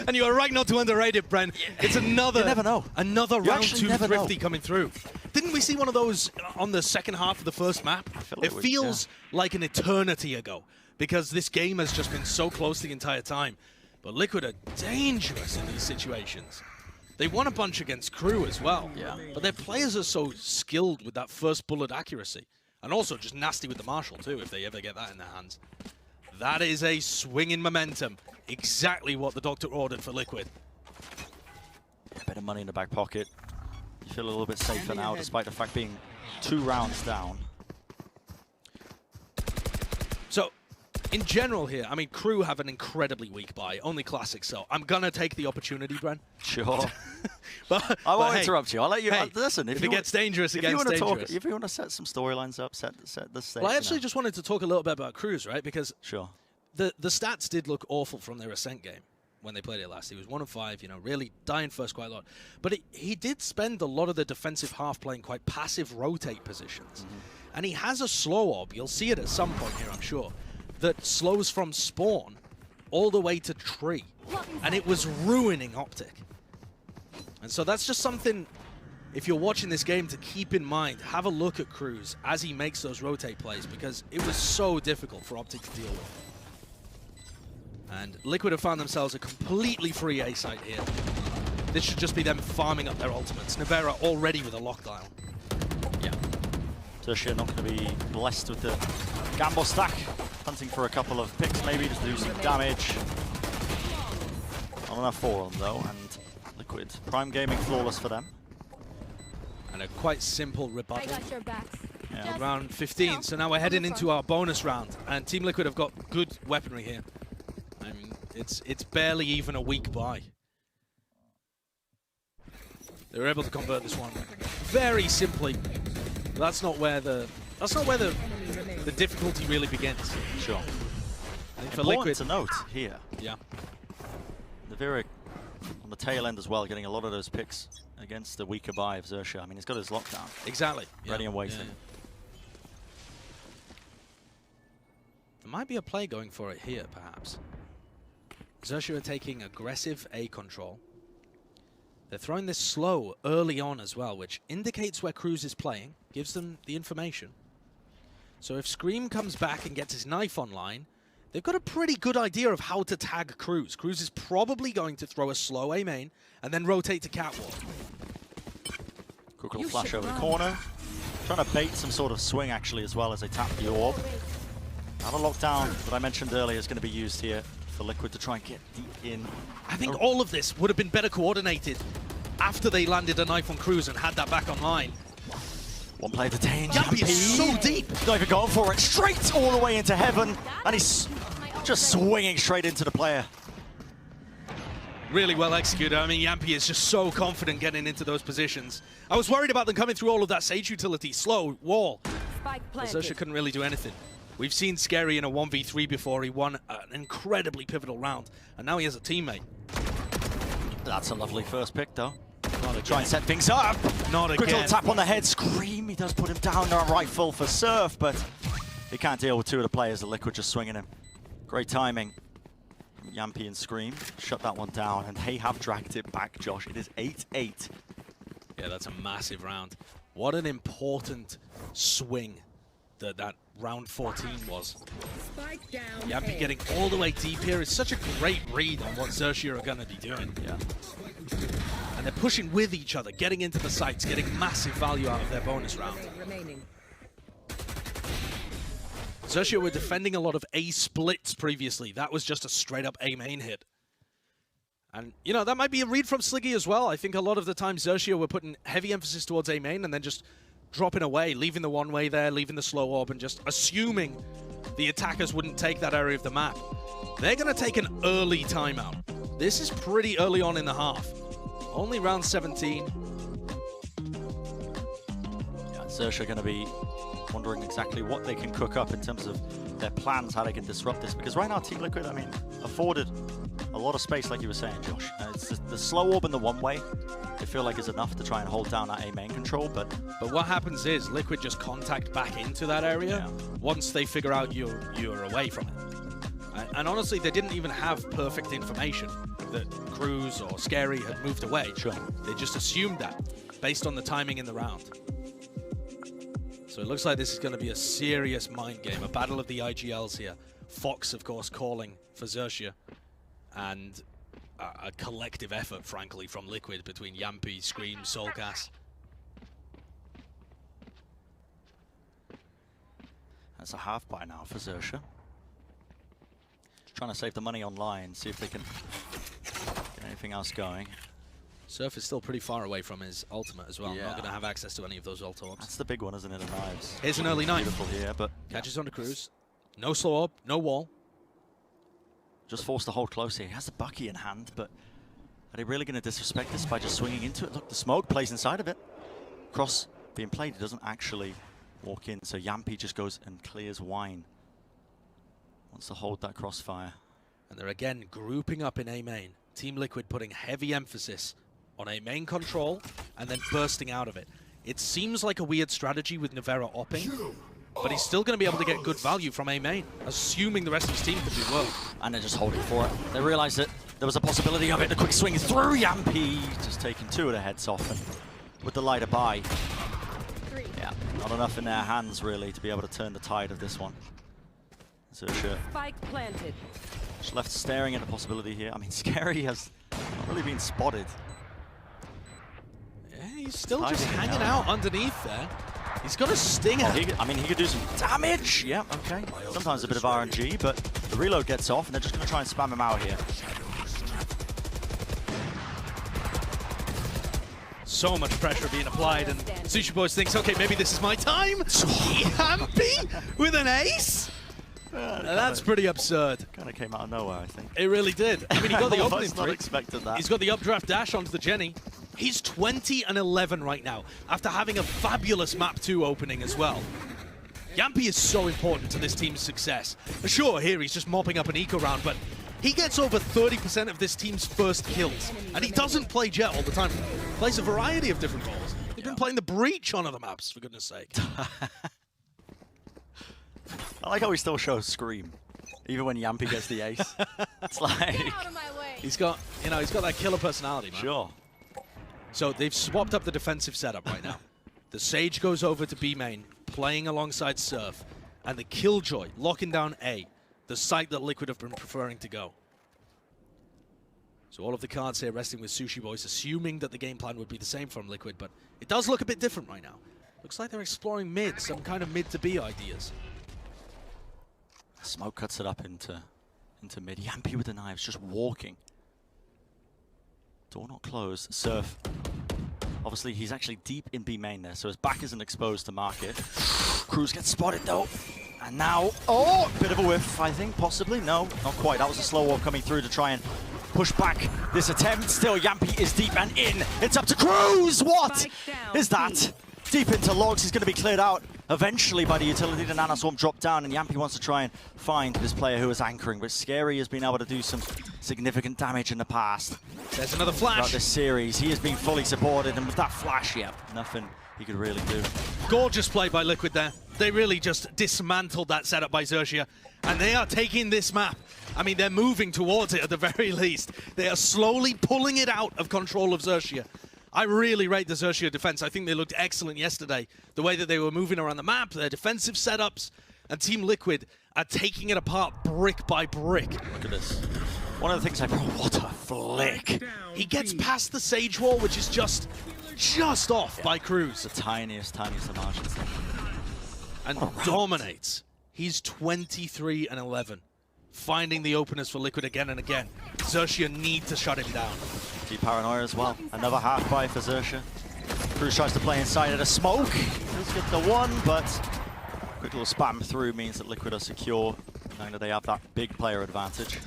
And you are right not to underrate it, Bren. It's another, you never know. Another You round 2 never Thrifty know. coming through. Didn't we see one of those on the second half of the first map? It feels like an eternity ago, because this game has just been so close the entire time. But Liquid are dangerous in these situations. They won a bunch against Crew as well. Yeah. But their players are so skilled with that first bullet accuracy. And also just nasty with the Marshal too, if they ever get that in their hands. That is a swing in momentum. Exactly what the Doctor ordered for Liquid. A bit of money in the back pocket. You feel a little bit safer now, despite the fact being 2 rounds down. So, in general here, I mean, Crew have an incredibly weak buy, only Classic, so I'm going to take the opportunity, Bren. Sure. but I won't hey, interrupt you. I'll let you hey, listen. If it gets dangerous, it gets dangerous. If you want to set some storylines up, set the stage. Well, I actually just wanted to talk a little bit about Cruz, right? Because sure. The stats did look awful from their Ascent game when they played it last. He was 1 of 5, you know, really dying first quite a lot. But he did spend a lot of the defensive half playing quite passive rotate positions. And he has a slow orb, you'll see it at some point here, I'm sure, that slows from spawn all the way to tree. And it was ruining Optic. And so that's just something, if you're watching this game, to keep in mind. Have a look at Cruz as he makes those rotate plays, because it was so difficult for Optic to deal with. And Liquid have found themselves a completely free A site here. This should just be them farming up their ultimates. Nevera already with a lockdown. Yeah. XERXIA not going to be blessed with the gamble stack. Hunting for a couple of picks maybe, just to do some damage. Not enough for them though, and Liquid. Prime Gaming flawless for them. And a quite simple rebuttal. I got your backs. Yeah. Round 15, so now we're heading into our bonus round. And Team Liquid have got good weaponry here. I mean, it's barely even a weak buy. They were able to convert this one very simply. That's not where the difficulty really begins. Sure. I think for Important Liquid to note here. Yeah. Nevera on the tail end as well, getting a lot of those picks against the weaker buy of XERXIA. I mean, he's got his lockdown. Exactly. Ready and waiting. Yeah. There might be a play going for it here, perhaps. XERXIA are taking aggressive A control. They're throwing this slow early on as well, which indicates where Cruz is playing, gives them the information. So if Scream comes back and gets his knife online, they've got a pretty good idea of how to tag Cruz. Cruz is probably going to throw a slow A main and then rotate to Catwalk. Quick little flash over the corner. Trying to bait some sort of swing actually as well as they tap the orb. Another lockdown that I mentioned earlier is going to be used here for Liquid to try and get deep in. I think all of this would have been better coordinated after they landed a knife on Cruz and had that back online. One player detained. Yappy is so deep. Not even going for it. Straight all the way into heaven. And he's just swinging straight into the player. Really well executed. I mean, Yampy is just so confident getting into those positions. I was worried about them coming through all of that Sage utility. Slow, wall. XERXIA couldn't really do anything. We've seen Scary in a 1v3 before. He won an incredibly pivotal round. And now he has a teammate. That's a lovely first pick, though. Not again. Try and set things up. Not Quick again. little tap on the head. Scream. He does put him down there on rifle for Surf, but he can't deal with two of the players. The Liquid just swinging him. Great timing. Yampy and Scream shut that one down, and they have dragged it back, Josh. It is 8-8. Yeah, that's a massive round. What an important swing that round 14 was. Yampy getting all the way deep here is such a great read on what XERXIA are going to be doing. Yeah. And they're pushing with each other, getting into the sites, getting massive value out of their bonus round. XERXIA were defending a lot of A splits previously. That was just a straight up A main hit. And, you know, that might be a read from Sliggy as well. I think a lot of the time XERXIA were putting heavy emphasis towards A main and then just dropping away, leaving the one way there, leaving the slow orb, and just assuming the attackers wouldn't take that area of the map. They're going to take an early timeout. This is pretty early on in the half. Only round 17. Yeah, XERXIA are going to be wondering exactly what they can cook up in terms of their plans, how they can disrupt this. Because right now, Team Liquid, I mean, afforded a lot of space, like you were saying, Josh. It's the slow orb and the one-way, they feel like is enough to try and hold down that A main control, but what happens is Liquid just contact back into that area once they figure out you're away from it. And honestly, they didn't even have perfect information that Cruz or Scary had moved away. Sure. They just assumed that based on the timing in the round. So it looks like this is going to be a serious mind game, a battle of the IGLs here. Fox, of course, calling for XERXIA, and a collective effort, frankly, from Liquid between Yampy, Scream, Soulcast. that's a half by now for XERXIA. Just trying to save the money online, see if they can get anything else going. Surf is still pretty far away from his ultimate as well. Yeah. Not going to have access to any of those ult orbs. That's the big one, isn't it, the knives? Here's an early knife. Beautiful here, but Catches onto Cruz. No slow orb, no wall. just forced to hold close here. He has the Bucky in hand, but are they really going to disrespect this by just swinging into it? Look, the smoke plays inside of it. Cross being played, he doesn't actually walk in, so Yampy just goes and clears wine. Wants to hold that crossfire. And they're again grouping up in A main. Team Liquid putting heavy emphasis on A main control and then bursting out of it. It seems like a weird strategy with Nevera opping, but he's still going to be able to get good value from A main, assuming the rest of his team can do well. And they're just holding for it. They realized that there was a possibility of it. A quick swing through Yampy, just taking 2 of the heads off, and with the lighter by. Yeah, not enough in their hands really to be able to turn the tide of this one. XERXIA Spike planted. just left staring at the possibility here. I mean, Scary has not really been spotted. Yeah, he's still just hanging out underneath there. He's got a stinger. Oh, I mean, he could do some damage. Yeah, okay. Sometimes a bit of RNG, but the reload gets off, and they're just going to try and spam him out here. So much pressure being applied, and Sushi Boys thinks, okay, maybe this is my time. Yampy with an ace? That's pretty absurd. Kind of came out of nowhere, I think. It really did. I mean, he got the opening not three. expected that. He's got the updraft dash onto the Jenny. He's 20 and 11 right now, after having a fabulous map 2 opening as well. Yampy is so important to this team's success. Sure, here he's just mopping up an eco round, but he gets over 30% of this team's first kills. And he doesn't play Jet all the time. He plays a variety of different roles. He's been playing the Breach on other maps, for goodness sake. I like how he still shows Scream, even when Yampy gets the ace. It's like... Get out of my way. He's got, he's got that killer personality, man. Sure. So they've swapped up the defensive setup right now. The Sage goes over to B main, playing alongside Surf, and the Killjoy locking down A, the site that Liquid have been preferring to go. So all of the cards here resting with Sushi Boys, assuming that the game plan would be the same from Liquid, but it does look a bit different right now. Looks like they're exploring mid, some kind of mid to B ideas. Smoke cuts it up into mid. Yampy with the knives, just walking. Door not closed. Surf. Obviously, he's actually deep in B main there, so his back isn't exposed to market. Cruz gets spotted though. And now, oh, bit of a whiff, I think, possibly. No, not quite. That was a slow walk coming through to try and push back this attempt. Still, Yampy is deep and in. It's up to Cruz. What is that? Deep into logs. He's going to be cleared out eventually by the utility. The Nana Swarm dropped down, and Yampy wants to try and find this player who is anchoring. But Scary has been able to do some significant damage in the past. There's another flash. Throughout this series, he has been fully supported, and with that flash, yeah, nothing he could really do. Gorgeous play by Liquid there. They really just dismantled that setup by XERXIA, and they are taking this map. I mean, they're moving towards it at the very least. They are slowly pulling it out of control of XERXIA. I really rate the XERXIA defense. I think they looked excellent yesterday. The way that they were moving around the map, their defensive setups, and Team Liquid are taking it apart brick by brick. Look at this. One of the things I brought, what a flick. He gets past the Sage wall, which is just off by Cruz. The tiniest of margins. And dominates. He's 23 and 11. Finding the openers for Liquid again and again. XERXIA need to shut him down. Paranoia as well. Another half buy for XERXIA. Cruz tries to play inside of the smoke. Does get the one, but quick little spam through means that Liquid are secure, knowing that they have that big player advantage.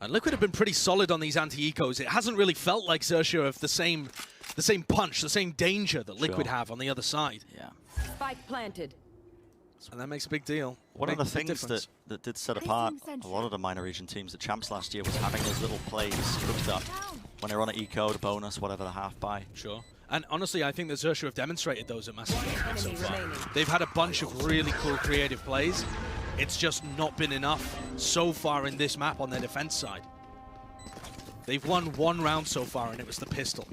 And Liquid have been pretty solid on these anti-ecos. It hasn't really felt like XERXIA have the same punch, the same danger that Liquid have on the other side. Yeah. Spike planted. And that makes a big deal. One of the things that did set apart a lot of the minor region teams at Champs last year was having those little plays cooked up when they're on an eco, the bonus, whatever the half buy. Sure. And honestly, I think that XERXIA have demonstrated those at Massive so far. They've had a bunch of really cool creative plays. It's just not been enough so far in this map on their defense side. They've won one round so far, and it was the pistol.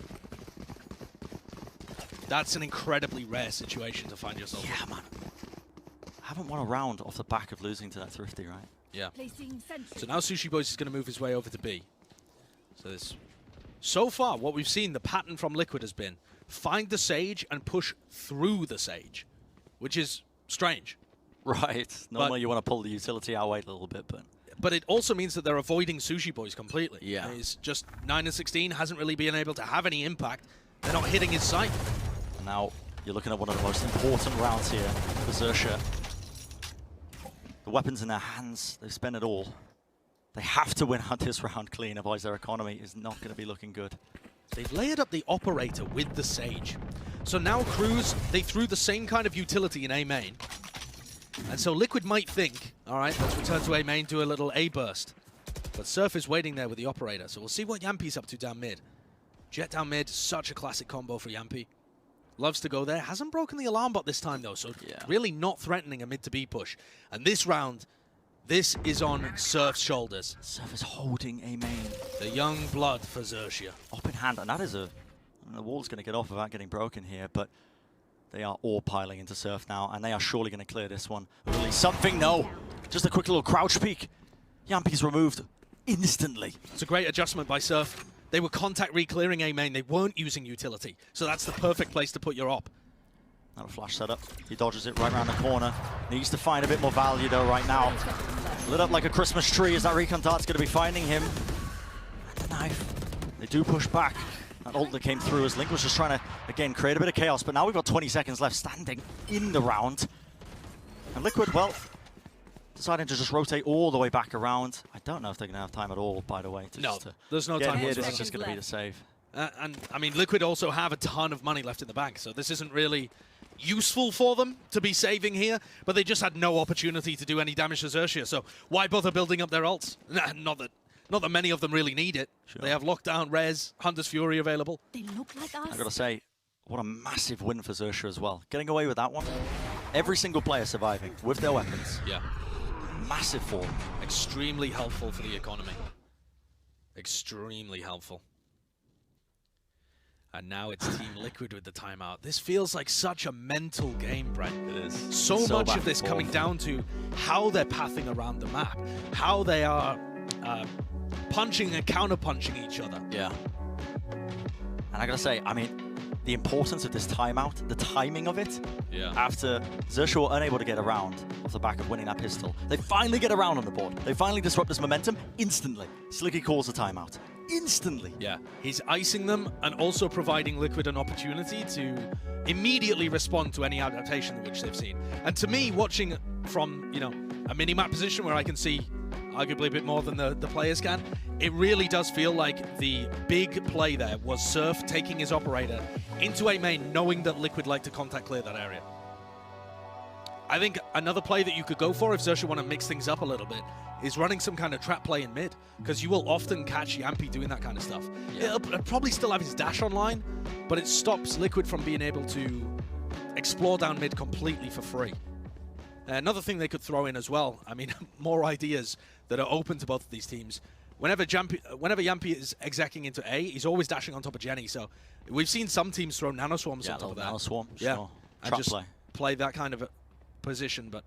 That's an incredibly rare situation to find yourself in. Yeah, man. I haven't won a round off the back of losing to that Thrifty, right? Yeah. So now Sushi Boys is going to move his way over to B. So far, what we've seen, the pattern from Liquid has been find the Sage and push through the Sage, which is strange. Right. Normally you want to pull the utility out, wait a little bit, but it also means that they're avoiding Sushi Boys completely. Yeah. He's just 9 and 16, hasn't really been able to have any impact. They're not hitting his sight. And now you're looking at one of the most important rounds here for XERXIA. The weapons in their hands, they've spent it all. They have to win out this round clean, otherwise their economy is not going to be looking good. They've layered up the operator with the Sage. So now Cruz, they threw the same kind of utility in A main. And so Liquid might think, all right, let's return to A main, do a little A burst. But Surf is waiting there with the operator, so we'll see what Yampi's up to down mid. Jet down mid, such a classic combo for Yampi. Loves to go there. Hasn't broken the alarm bot this time, though, so really not threatening a mid to B push. And this round, this is on Surf's shoulders. Surf is holding A main. The young blood for XERXIA. Up in hand, and that is a... the wall's going to get off without getting broken here, but they are all piling into Surf now, and they are surely going to clear this one. Release something, no. Just a quick little crouch peek. Yampi's removed instantly. It's a great adjustment by Surf. They were contact re-clearing A main. They weren't using utility, so that's the perfect place to put your op. Not a flash setup. He dodges it right around the corner. Needs to find a bit more value though right now. Lit up like a Christmas tree as that recon dart's going to be finding him. And the knife. They do push back. That ult that came through as Link was just trying to, again, create a bit of chaos, but now we've got 20 seconds left standing in the round. And Liquid, well, deciding to just rotate all the way back around. I don't know if they're going to have time at all, by the way. There's no get time here. whatsoever. This is just going to be the save. And, I mean, Liquid also have a ton of money left in the bank, so this isn't really useful for them to be saving here, but they just had no opportunity to do any damage to XERXIA, so why bother building up their ults? Not that many of them really need it. Sure. They have Lockdown, Res, Hunter's Fury available. They look like us. I gotta say, what a massive win for XERXIA as well. Getting away with that one. Every single player surviving with their weapons. Yeah. Massive fall. Extremely helpful for the economy. Extremely helpful. And now it's Team Liquid with the timeout. This feels like such a mental game, Brent. It is. So much of this coming down to how they're pathing around the map, how they are punching and counter-punching each other. Yeah. And I gotta say, I mean, the importance of this timeout, the timing of it, after XERXIA were unable to get around off the back of winning that pistol, they finally get around on the board. They finally disrupt this momentum instantly. Slicky calls the timeout. Instantly. Yeah, he's icing them and also providing Liquid an opportunity to immediately respond to any adaptation which they've seen. And to me, watching from, you know, a mini-map position where I can see arguably a bit more than the players can, it really does feel like the big play there was Surf taking his operator into A main, knowing that Liquid like to contact clear that area. I think another play that you could go for if XERXIA want to mix things up a little bit is running some kind of trap play in mid, because you will often catch Yampi doing that kind of stuff. Yeah. It'll probably still have his dash online, but it stops Liquid from being able to explore down mid completely for free. Another thing they could throw in as well, I mean, more ideas that are open to both of these teams. Whenever Yampi is execing into A, he's always dashing on top of Jenny, so we've seen some teams throw nanoswarms on top of that. Nanoswarm, yeah, sure. And Trap just play that kind of a position, but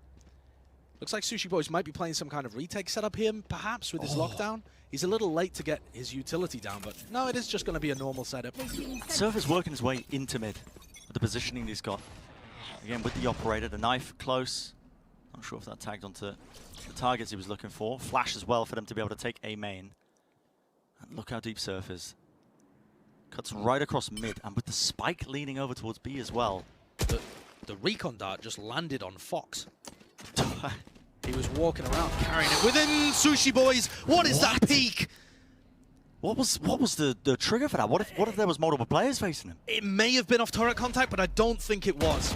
looks like Sushi Boys might be playing some kind of retake setup here, perhaps, with his lockdown. He's a little late to get his utility down, but no, it is just going to be a normal setup. Surf is working his way into mid with the positioning he's got. Again, with the operator, the knife close. Not sure if that tagged onto the targets he was looking for. Flash as well for them to be able to take A main. And look how deep Surf is. Cuts right across mid, and with the spike leaning over towards B as well. The recon dart just landed on Fox. He was walking around carrying it within Sushi Boys. What is that peak? What was the trigger for that? What if there was multiple players facing him? It may have been off turret contact, but I don't think it was.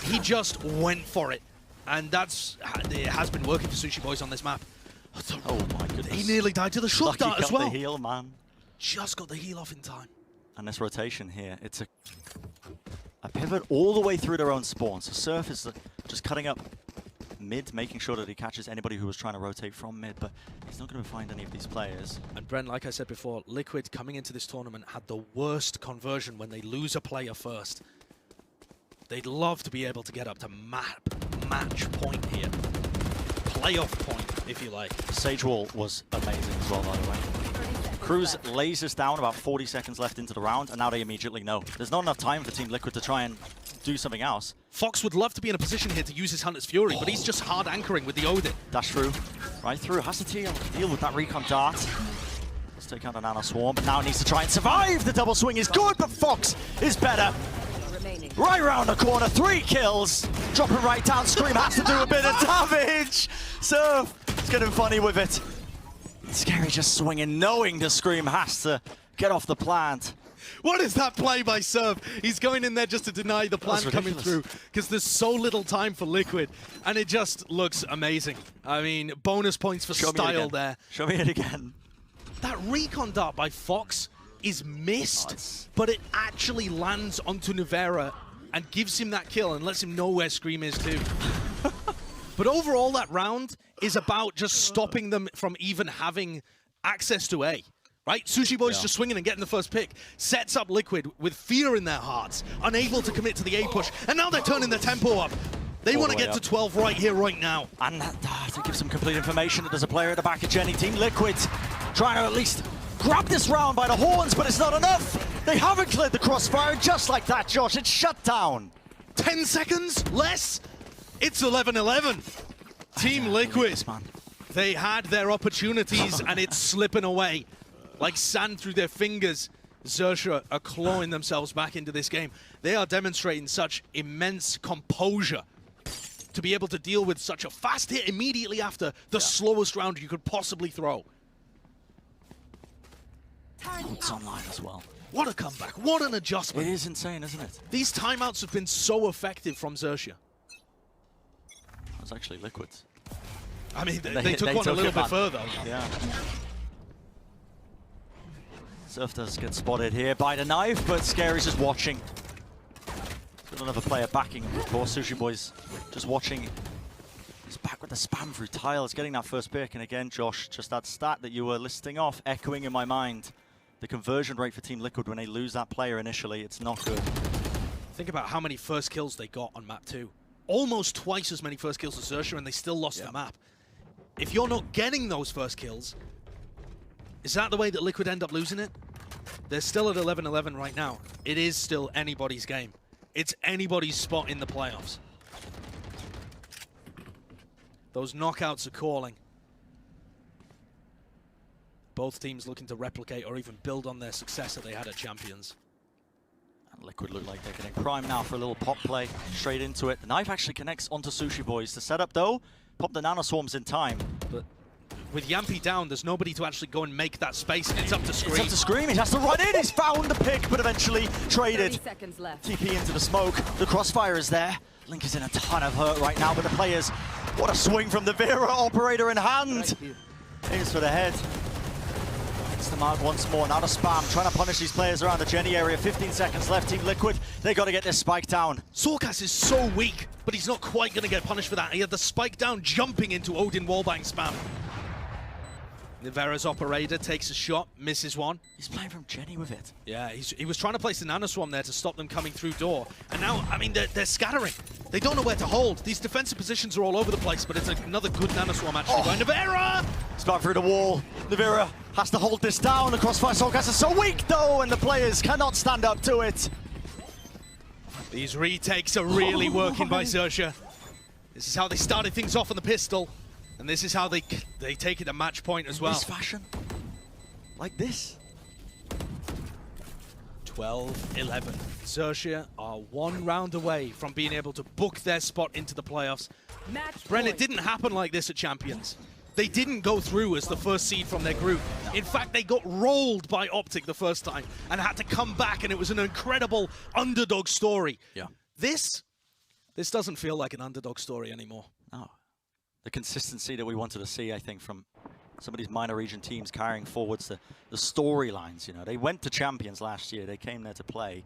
He just went for it. And it has been working for Sushi Boys on this map. Oh my goodness. He nearly died to the shot dart as well. Lucky got the heal, man. Just got the heal off in time. And this rotation here, it's a pivot all the way through their own spawn. So Surf is just cutting up mid, making sure that he catches anybody who was trying to rotate from mid, but he's not going to find any of these players. And Brent, like I said before, Liquid coming into this tournament had the worst conversion when they lose a player first. They'd love to be able to get up to match point here. Playoff point, if you like. The Sage Wall was amazing as well, by the way. Cruz lays this down, about 40 seconds left into the round, and now they immediately know. There's not enough time for Team Liquid to try and do something else. Fox would love to be in a position here to use his Hunter's Fury, but he's just hard anchoring with the Odin. Dash through, right through, has to deal with that recon dart. Let's take out the Nano Swarm, but now needs to try and survive. The double swing is good, but Fox is better. Right around the corner, 3 kills. Dropping right down, Scream has to do a bit of damage. Surf is getting funny with it. Scary just swinging, knowing the Scream has to get off the plant. What is that play by Serve? He's going in there just to deny the plant coming through because there's so little time for Liquid, and it just looks amazing. I mean, bonus points for style there. Show me it again. That recon dart by Fox is missed, but it actually lands onto Nivera and gives him that kill and lets him know where Scream is too. But overall, that round is about just stopping them from even having access to A. Right? Sushi Boy's just swinging and getting the first pick. Sets up Liquid with fear in their hearts, unable to commit to the A push. And now they're turning the tempo up. They want to get to 12 right here, right now. And to give some complete information, there's a player at the back of Jenny. Team Liquid trying to at least grab this round by the horns, but it's not enough. They haven't cleared the crossfire. Just like that, Josh, it's shut down. 10 seconds less. It's 11-11. Team Liquid, they had their opportunities and it's slipping away. Like sand through their fingers, XERXIA are clawing themselves back into this game. They are demonstrating such immense composure to be able to deal with such a fast hit immediately after the slowest round you could possibly throw. It's online as well. What a comeback, what an adjustment. It is insane, isn't it? These timeouts have been so effective from XERXIA. That was actually Liquid's. I mean, they took one a little bit further. Yeah. Surf does get spotted here by the knife, but Scary's just watching. Got another player backing, of course. Sushi Boy's just watching. He's back with the spam through tiles, getting that first pick. And again, Josh, just that stat that you were listing off, echoing in my mind. The conversion rate for Team Liquid when they lose that player initially, it's not good. Think about how many first kills they got on map 2. Almost twice as many first kills as XERXIA, and they still lost the map. If you're not getting those first kills, is that the way that Liquid end up losing it? They're still at 11-11 right now. It is still anybody's game. It's anybody's spot in the playoffs. Those knockouts are calling. Both teams looking to replicate or even build on their success that they had at Champions. And Liquid look like they're getting prime now for a little pop play. Straight into it. The knife actually connects onto Sushi Boys. The setup though, pop the nano swarms in time. But with Yampy down, there's nobody to actually go and make that space, and it's up to Scream. It's up to Scream, he has to run in, he's found the pick, but eventually traded. 30 seconds left. TP into the smoke, the crossfire is there. Link is in a ton of hurt right now, but the players, what a swing from the Vera operator in hand. Aims for the head. Hits the mark once more, now the spam, trying to punish these players around the Jenny area. 15 seconds left, Team Liquid, they got to get this spike down. Sorkas is so weak, but he's not quite going to get punished for that. He had the spike down jumping into Odin wallbang spam. Nivera's operator takes a shot, misses one. He's playing from Jenny with it. Yeah, he was trying to place the nanoswarm there to stop them coming through door. And now, I mean, they're scattering. They don't know where to hold. These defensive positions are all over the place, but it's another good nanoswarm actually by Nivera! It's back through the wall. Nivera has to hold this down. The crossfire Sorkas is so weak though, and the players cannot stand up to it. These retakes are really working by XERXIA. This is how they started things off on the pistol. And this is how they take it to match point as well. In this fashion? Like this? 12-11. XERXIA are one round away from being able to book their spot into the playoffs. Bren, it didn't happen like this at Champions. They didn't go through as the first seed from their group. In fact, they got rolled by Optic the first time and had to come back, and it was an incredible underdog story. Yeah. This doesn't feel like an underdog story anymore. No. The consistency that we wanted to see, I think, from some of these minor region teams carrying forwards the storylines. You know, they went to Champions last year. They came there to play.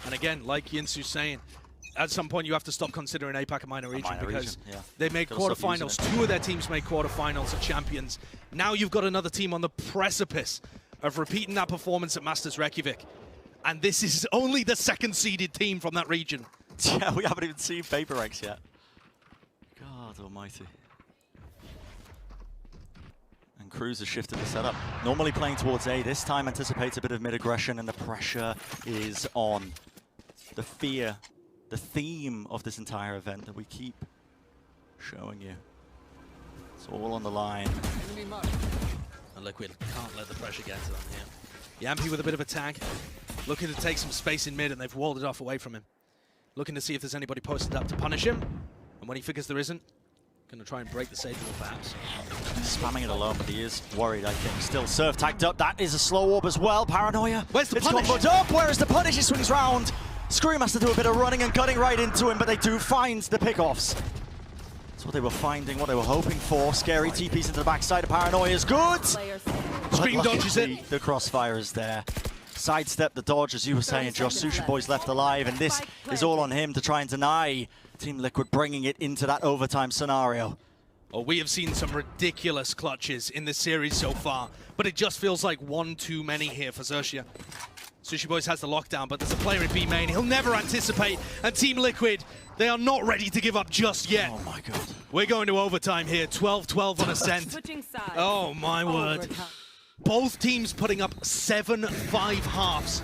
And again, like Yinsu's saying, at some point you have to stop considering APAC a minor region because they made quarterfinals. Two of their teams made quarterfinals at Champions. Now you've got another team on the precipice of repeating that performance at Masters Reykjavík. And this is only the second seeded team from that region. Yeah, we haven't even seen VaporX yet. God almighty. And Cruz has shifted the setup. Normally playing towards A, this time anticipates a bit of mid-aggression, and the pressure is on. The fear, the theme of this entire event that we keep showing you. It's all on the line. And Liquid can't let the pressure get to them here. Yampy with a bit of a tag, looking to take some space in mid, and they've walled it off away from him. Looking to see if there's anybody posted up to punish him. And when he figures there isn't, Gonna try and break the Sage wall, perhaps. Spamming it alone, but he is worried, I think. Still Surf tagged up. That is a slow orb as well. Paranoia. Where's the It's punish? comboed up. Where is the punish? He swings round. Scream has to do a bit of running and cutting right into him, but they do find the pickoffs. That's what they were finding, what they were hoping for. Scary TPs into the backside of Paranoia is good. Player Scream But dodges luckily, it. The crossfire is there. Sidestep the dodge, as you were saying, Josh. Sushi Boy's left alive, and this is all on him to try and deny Team Liquid bringing it into that overtime scenario. Oh, we have seen some ridiculous clutches in this series so far, but it just feels like one too many here for XERXIA. Sushi Boys has the lockdown, but there's a player in B main. He'll never anticipate, and Team Liquid, they are not ready to give up just yet. Oh my god. We're going to overtime here, 12-12 on Ascent. switching sides. Oh my word. Overtime. Both teams putting up 7-5 halves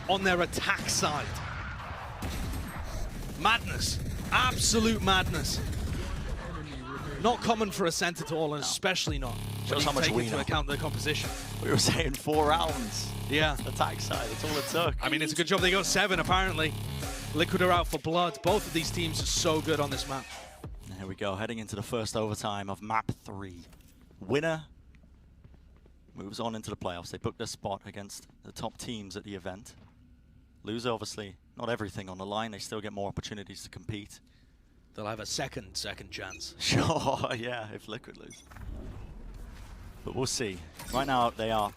on their attack side. Madness. Absolute madness. Not common for Ascent at all, and especially not Shows how when much you we take into know. account the composition. We were saying 4 rounds. Yeah. Attack side, that's all it took. I mean, it's a good job they got 7, apparently. Liquid are out for blood. Both of these teams are so good on this map. Here we go, heading into the first overtime of map 3. Winner moves on into the playoffs. They booked their spot against the top teams at the event. Loser, obviously, not everything on the line. They still get more opportunities to compete. They'll have a second chance. Sure, yeah, if Liquid lose. But we'll see. Right now, they are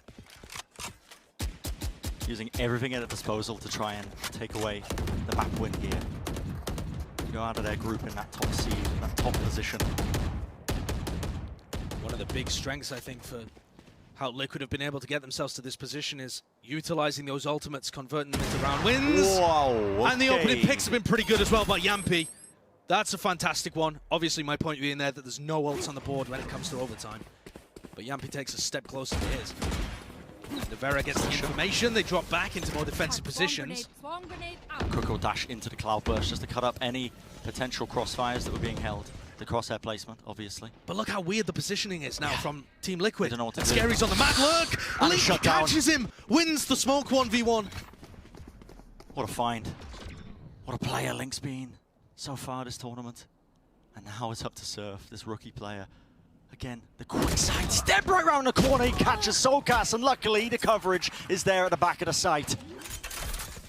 using everything at their disposal to try and take away the map win here. Go out of their group in that top seed, in that top position. One of the big strengths, I think, for how Liquid have been able to get themselves to this position is utilizing those ultimates, converting them into round wins. Whoa, And the okay. opening picks have been pretty good as well by Yampi. That's a fantastic one. Obviously, my point being there that there's no ults on the board when it comes to overtime. But Yampi takes a step closer to his. Nevera gets the information. They drop back into more defensive positions. Swarm grenade out. Quick dash into the Cloudburst just to cut up any potential crossfires that were being held. The crosshair placement, obviously. But look how weird the positioning is now from Team Liquid. They don't know what to And do. Scary's on the mad lurk. And Link he's shut down. catches him, wins the smoke 1v1. What a find. What a player Link's been so far this tournament. And now it's up to Surf, this rookie player. Again, the quick side step right around the corner. He catches Soulcast, and luckily the coverage is there at the back of the site.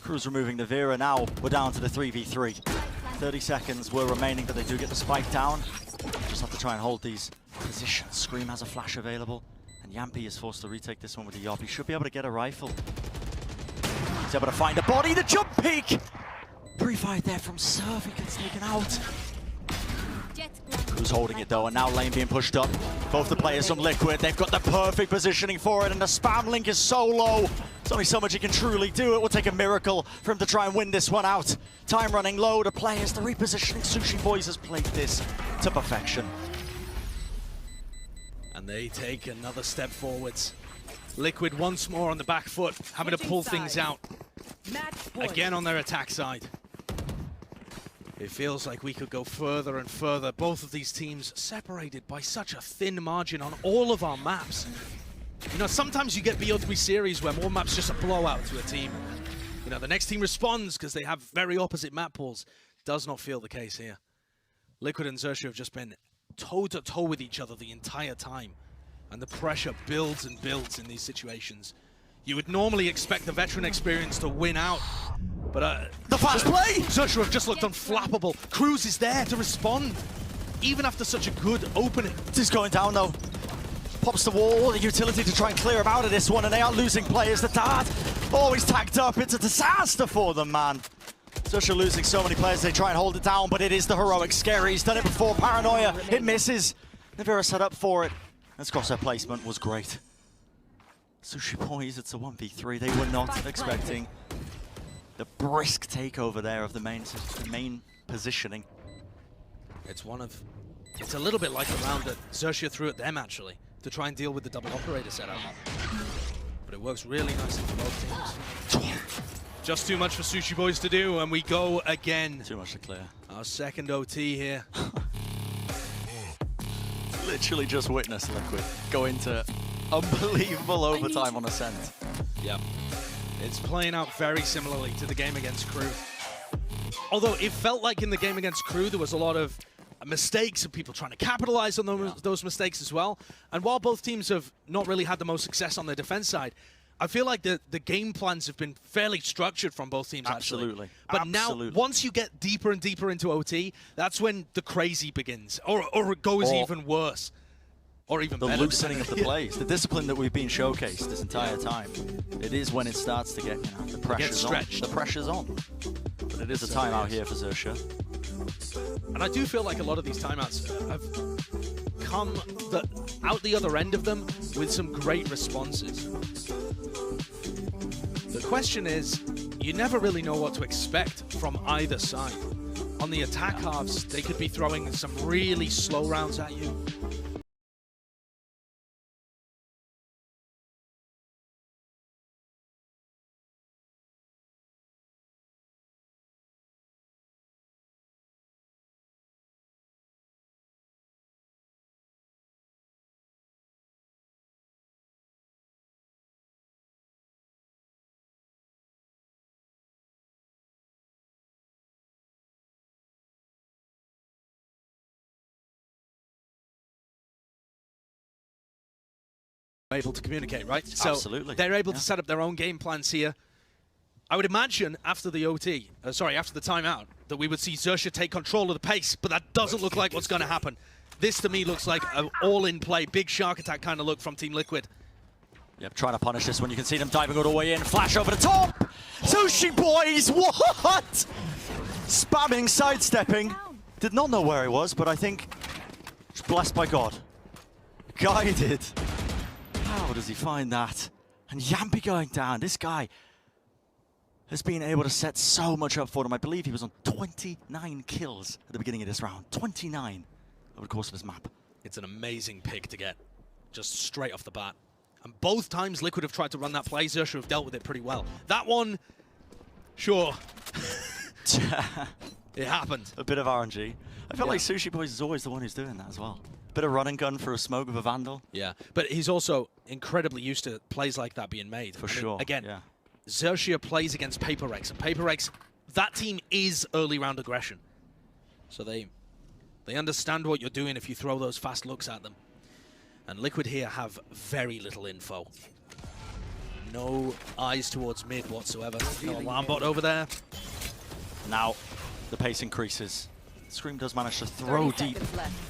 Crew's removing the Vera. Now we're down to the 3v3. 30 seconds were remaining, but they do get the spike down. Just have to try and hold these positions. Scream has a flash available, and Yampi is forced to retake this one with the Yob. He should be able to get a rifle. He's able to find a body. The jump peek! Pre-fired there from Surf. He gets taken out. Who's holding it though, and now lane being pushed up. Both the players from Liquid, they've got the perfect positioning for it, and the spam Link is so low. There's only so much he can truly do. It will take a miracle for him to try and win this one out. Time running low, the players, the repositioning. Sushi Boys has played this to perfection. And they take another step forwards. Liquid once more on the back foot, having to pull things out. Match point. Again on their attack side. It feels like we could go further and further. Both of these teams separated by such a thin margin on all of our maps. You know, sometimes you get BO3 series where more maps just a blowout to a team. You know, the next team responds because they have very opposite map pools. Does not feel the case here. Liquid and XERXIA have just been toe-to-toe with each other the entire time. And the pressure builds and builds in these situations. You would normally expect the veteran experience to win out. But The fast play! XERXIA have just looked unflappable. Cruz is there to respond, even after such a good opening. This is going down though. Pops the wall, the utility to try and clear him out of this one, and they are losing players. The dart always tacked up. It's a disaster for them, man. XERXIA losing so many players, they try and hold it down, but it is the heroic Scary. He's done it before. Paranoia, it misses. Nevera set up for it. This crosshair placement was great. Sushi Boys, it's a 1v3. They were not expecting the brisk takeover there of the main positioning. It's a little bit like a round that XERXIA threw at them, actually, to try and deal with the double operator setup. But it works really nicely for both teams. Just too much for Sushi Boys to do, and we go again. Too much to clear. Our second OT here. Literally just witnessed Liquid go into unbelievable overtime on Ascent. Yep. It's playing out very similarly to the game against Crew. Although it felt like in the game against Crew there was a lot of mistakes and people trying to capitalize on those mistakes as well. And while both teams have not really had the most success on their defense side, I feel like the game plans have been fairly structured from both teams, Absolutely. actually. But now, once you get deeper and deeper into OT, that's when the crazy begins, or it goes even worse, or even better. The loosening of the plays, the discipline that we've been showcased this entire time. It is when it starts to get, the pressure's on. The pressure's on. But it is a timeout here for XERXIA. And I do feel like a lot of these timeouts have come out the other end of them with some great responses. The question is, you never really know what to expect from either side. On the attack halves, they could be throwing some really slow rounds at you. Able to communicate, right? So Absolutely. They're able to set up their own game plans here. I would imagine after the after the timeout, that we would see XERXIA take control of the pace, but that doesn't look like what's going to happen. This, to me, looks like an all-in play, big shark attack kind of look from Team Liquid. Yep, trying to punish this one. You can see them diving all the way in. Flash over the top. Sushi boys, what? Spamming, sidestepping. Did not know where he was, but I think blessed by God. Guided. How does he find that? And Yampy going down. This guy has been able to set so much up for him. I believe he was on 29 kills at the beginning of this round. 29 over the course of his map. It's an amazing pick to get, just straight off the bat. And both times Liquid have tried to run that play, XERXIA have dealt with it pretty well. That one, sure. It happened. A bit of RNG. I feel like Sushi Boys is always the one who's doing that as well. Bit of run and gun for a smoke of a Vandal. Yeah, but he's also incredibly used to plays like that being made. For sure. Again, XERXIA plays against Paper Rex, and Paper Rex, that team is early round aggression. So they understand what you're doing if you throw those fast looks at them. And Liquid here have very little info. No eyes towards mid whatsoever. No alarm bot over there. Now the pace increases. Scream does manage to throw deep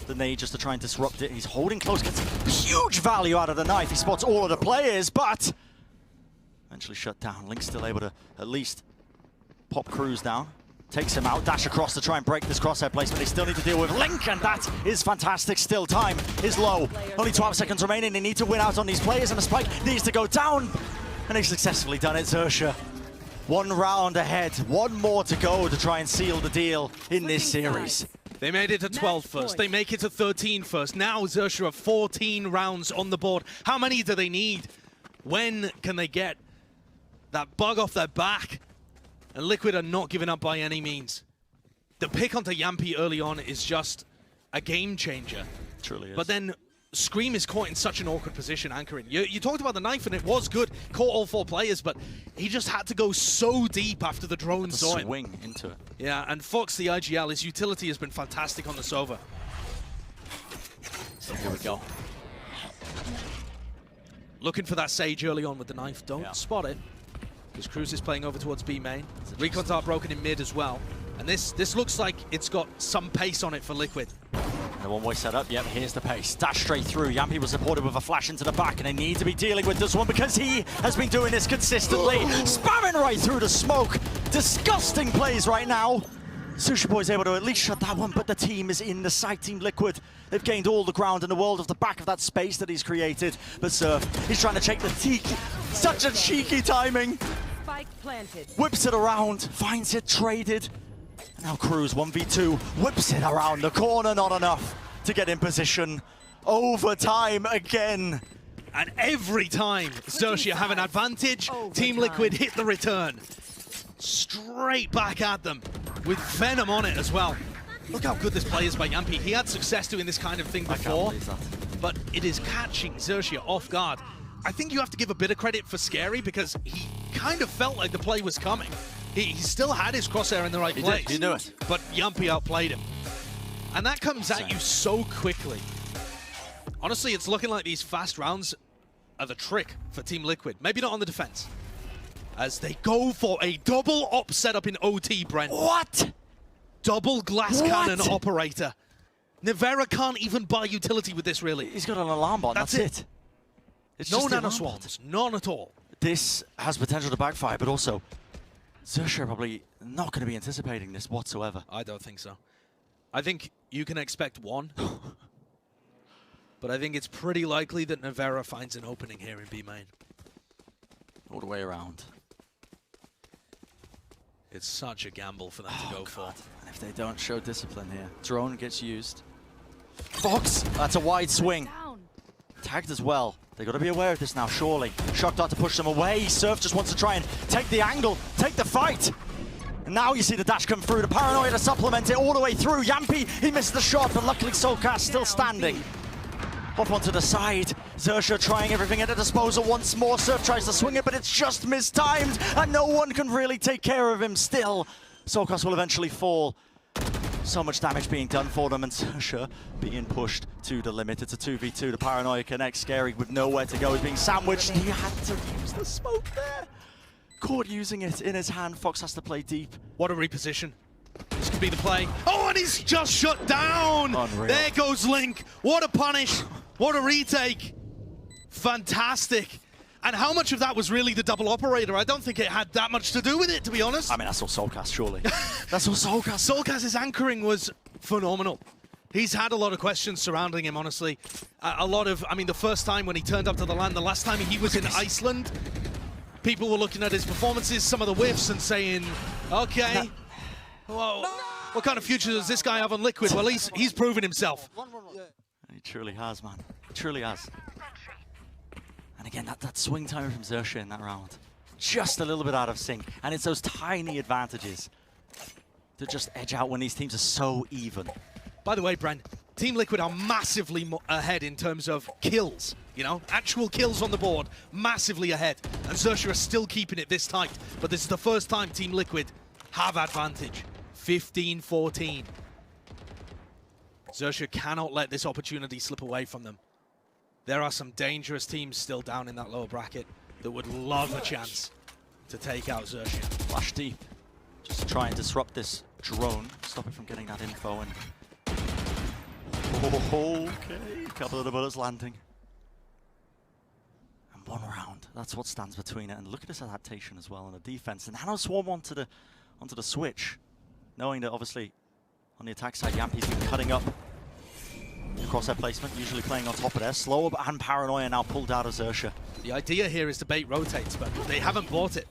the nade just to try and disrupt it. He's holding close, gets huge value out of the knife. He spots all of the players, but eventually shut down. Link's still able to at least pop Cruz down. Takes him out, dash across to try and break this crosshair placement. They still need to deal with Link, and that is fantastic. Still, time is low. Only 12 seconds remaining. They need to win out on these players, and the spike needs to go down. And they've successfully done it, XERXIA. One round ahead, one more to go to try and seal the deal in this series. They made it to 12 first, they make it to 13 first. Now XERXIA have 14 rounds on the board. How many do they need? When can they get that bug off their back? And Liquid are not giving up by any means. The pick onto Yampy early on is just a game changer. Truly is. But then Scream is caught in such an awkward position anchoring. You talked about the knife and it was good, caught all 4 players, but he just had to go so deep after the drone saw him. Swing into it. Yeah, and Fox, the IGL, his utility has been fantastic on the Sova. So here we go. Looking for that Sage early on with the knife. Don't spot it, because Cruz is playing over towards B main. Recons are broken in mid as well. And this looks like it's got some pace on it for Liquid. The one-way setup, yep, here's the pace. Dash straight through. Yampy was supported with a flash into the back, and they need to be dealing with this one because he has been doing this consistently. Spamming right through the smoke. Disgusting plays right now. Sushi Boy's able to at least shut that one, but the team is in the sight. Team Liquid, they've gained all the ground in the world of the back of that space that he's created. But Surf, he's trying to take the teak. Such a cheeky timing. Spike planted. Whips it around, finds it traded. Now Cruz, 1v2, whips it around the corner, not enough to get in position. Overtime again. And every time XERXIA have an advantage, Team Liquid hit the return. Straight back at them, with Venom on it as well. Look how good this play is by Yampy. He had success doing this kind of thing before, but it is catching XERXIA off guard. I think you have to give a bit of credit for Scary, because he kind of felt like the play was coming. He still had his crosshair in the right place. He knew it. But Yampy outplayed him. And that comes at you so quickly. Honestly, it's looking like these fast rounds are the trick for Team Liquid. Maybe not on the defense. As they go for a double op setup in OT, Brent. What? Double glass cannon operator. Nivera can't even buy utility with this, really. He's got an alarm bot, that's it. It's no just the nano alarm bot. swarms, none at all. This has potential to backfire, but also XERXIA probably not going to be anticipating this whatsoever. I don't think so. I think you can expect one. But I think it's pretty likely that Nivera finds an opening here in B main. All the way around. It's such a gamble for them to go for. And if they don't show discipline here, drone gets used. Fox, that's a wide swing. Tagged as well. They got to be aware of this now, surely. Shock dart to push them away. Surf just wants to try and take the angle, take the fight. And now you see the dash come through. The paranoia to supplement it all the way through. Yampy, he missed the shot, but luckily Soulcast still standing. Off onto the side. XERXIA trying everything at her disposal once more. Surf tries to swing it, but it's just mistimed, and no one can really take care of him still. Soulcast will eventually fall. So much damage being done for them, and XERXIA being pushed to the limit. It's a 2v2. The paranoia connects. Scary with nowhere to go. He's being sandwiched. He had to use the smoke there. Caught using it in his hand. Fox has to play deep. What a reposition. This could be the play. Oh, and he's just shut down! Unreal. There goes Link. What a punish. What a retake. Fantastic. And how much of that was really the double operator? I don't think it had that much to do with it, to be honest. I mean, that's all Soulcast, surely. That's all Soulcast. Soulcast's anchoring was phenomenal. He's had a lot of questions surrounding him, honestly. A lot of, I mean, the first time when he turned up to the land, the last time he was in Iceland, people were looking at his performances, some of the whiffs, and saying, okay, well, what kind of future does this guy have on Liquid? Well, he's proven himself. He truly has, man. He truly has. And again, that swing time from XERXIA in that round. Just a little bit out of sync. And it's those tiny advantages that just edge out when these teams are so even. By the way, Brent, Team Liquid are massively ahead in terms of kills. You know, actual kills on the board, massively ahead. And XERXIA are still keeping it this tight. But this is the first time Team Liquid have advantage. 15-14. XERXIA cannot let this opportunity slip away from them. There are some dangerous teams still down in that lower bracket that would love a chance to take out XERXIA. Flash deep, just to try and disrupt this drone, stop it from getting that info. And okay, a couple of the bullets landing. And one round, that's what stands between it. And look at this adaptation as well on the defense. And Nano Swarm onto the switch, knowing that obviously on the attack side, Yampy's been cutting up. Crosshair placement, usually playing on top of there. Slower and paranoia now pulled out of XERXIA. The idea here is to bait rotates, but they haven't bought it.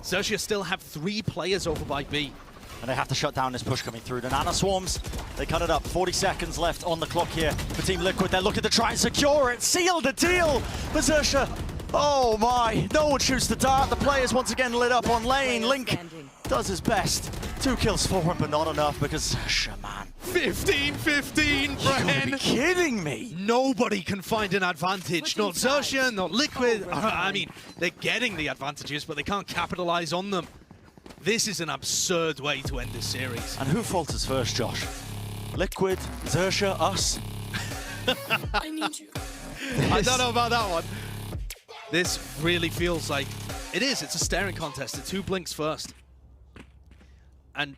XERXIA still have 3 players over by B. And they have to shut down this push coming through. The Nano Swarms, they cut it up. 40 seconds left on the clock here for Team Liquid. They're looking to try and secure it. Seal the deal. But XERXIA, oh my, no one shoots the dart. The players once again lit up on lane. Link does his best. 2 kills for him, but not enough because XERXIA, man. 15-15, Bren. You're kidding me. Nobody can find an advantage. Not XERXIA, not Liquid. I mean, they're getting the advantages, but they can't capitalize on them. This is an absurd way to end this series. And who falters first, Josh? Liquid, XERXIA, us? I need you. I don't know about that one. This really feels like it is. It's a staring contest. It's who blinks first. And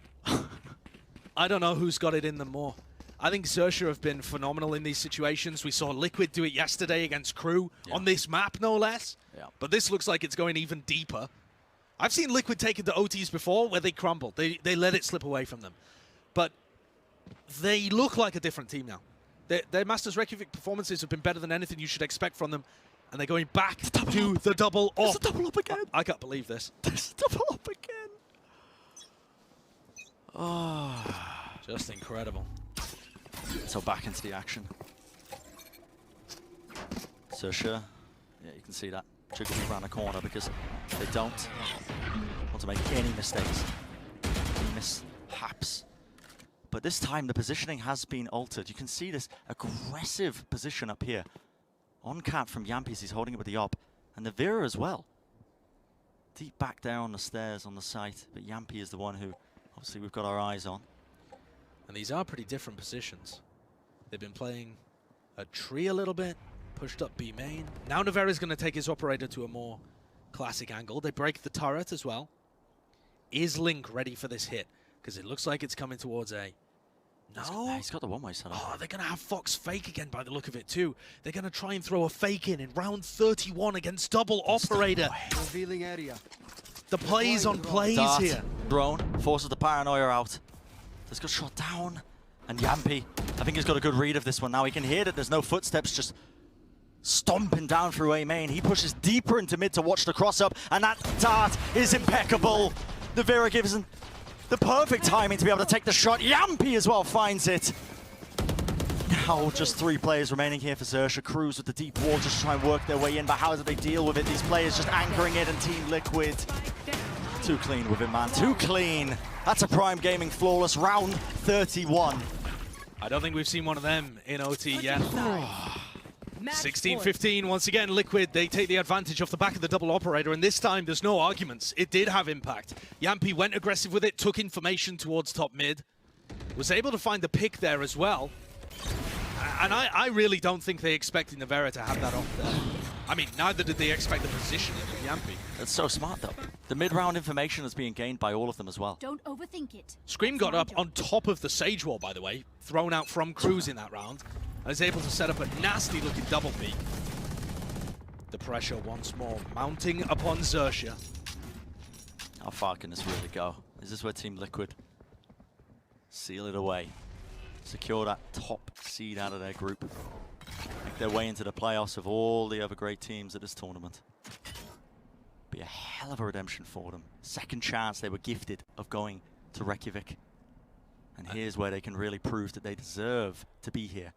I don't know who's got it in them more. I think XERXIA have been phenomenal in these situations. We saw Liquid do it yesterday against Crew on this map, no less. Yeah. But this looks like it's going even deeper. I've seen Liquid take it to OTs before where they crumbled. They let it slip away from them. But they look like a different team now. Their Masters Reykjavík performances have been better than anything you should expect from them. And they're going back to the double There's up. a double up again. I can't believe this. There's a double up again. Oh. Just incredible. So back into the action. XERXIA, yeah, you can see that jiggling around the corner because they don't want to make any mistakes, any mishaps. But this time the positioning has been altered. You can see this aggressive position up here. On cat from Yampy, he's holding it with the op, and the Vera as well. Deep back there on the stairs on the site, but Yampy is the one who obviously we've got our eyes on. And these are pretty different positions. They've been playing a tree a little bit, pushed up B main. Now Nevera's going to take his operator to a more classic angle. They break the turret as well. Is Link ready for this hit? Because it looks like it's coming towards A. No. He's got the one-way set up. Oh, they're going to have Fox fake again by the look of it too. They're going to try and throw a fake in round 31 against double operator. Revealing area. The plays on plays Dart, here. drone, forces the paranoia out. This got shot down. And Yampy, I think he's got a good read of this one now. He can hear that there's no footsteps just stomping down through A main. He pushes deeper into mid to watch the cross-up, and that dart is impeccable. Nevera gives him the perfect timing to be able to take the shot. Yampy as well finds it. Now just 3 players remaining here for XERXIA. Cruz with the deep water to try and work their way in, but how do they deal with it? These players just anchoring it, and Team Liquid too clean with him, man. Too clean. That's a Prime Gaming flawless round 31. I don't think we've seen one of them in OT yet. 16-15, once again, Liquid, they take the advantage off the back of the double operator, and this time there's no arguments. It did have impact. Yampy went aggressive with it, took information towards top mid, was able to find the pick there as well. And I really don't think they expected Nevera to have that off there. I mean, neither did they expect the positioning of Yampy. That's so smart, though. The mid-round information is being gained by all of them as well. Don't overthink it. Scream got up on top of the Sage Wall, by the way, thrown out from Cruz in that round, and is able to set up a nasty-looking double peek. The pressure once more mounting upon XERXIA. How far can this really go? Is this where Team Liquid seal it away? Secure that top seed out of their group. Make their way into the playoffs of all the other great teams at this tournament. Be a hell of a redemption for them. Second chance they were gifted of going to Reykjavík. And here's where they can really prove that they deserve to be here.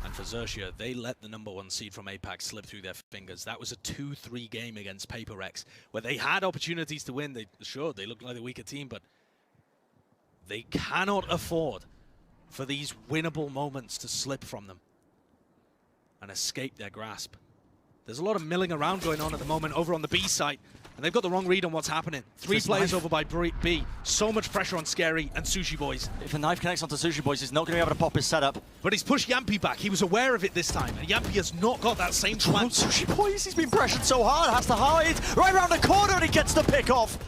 And for XERXIA, they let the #1 seed from APAC slip through their fingers. That was a 2-3 game against Paper Rex, where they had opportunities to win. They looked like the weaker team, but they cannot afford for these winnable moments to slip from them and escape their grasp. There's a lot of milling around going on at the moment over on the B site, and they've got the wrong read on what's happening. 3 players over by B. So much pressure on Scary and Sushi Boys. If the knife connects onto Sushi Boys, he's not going to be able to pop his setup. But he's pushed Yampy back. He was aware of it this time, and Yampy has not got that same plan. Sushi Boys, he's been pressured so hard, has to hide. Right around the corner, and he gets the pick off.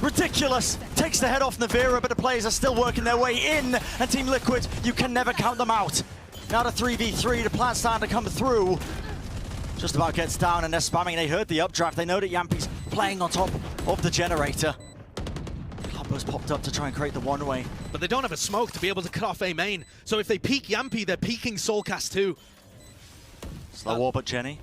Ridiculous. Takes the head off Nevera, but the players are still working their way in. And Team Liquid, you can never count them out. Now the 3v3, the plan's starting to come through. Just about gets down, and they're spamming. They heard the updraft. They know that Yampy's playing on top of the generator. Clubber's popped up to try and create the one-way. But they don't have a smoke to be able to cut off A main. So if they peek Yampy, they're peeking Soulcast too. Slow warp at Jenny.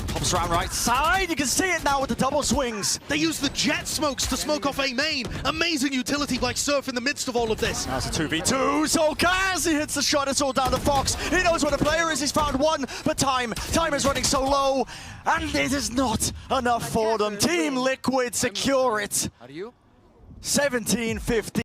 Pops around right side. You can see it now with the double swings. They use the jet smokes to smoke off A main. Amazing utility by Surf in the midst of all of this. Now it's a 2v2. Soulcast, he hits the shot. It's all down to Fox. He knows where the player is. He's found one, but time is running so low, and it is not enough for them. Team Liquid secure it. 17-15.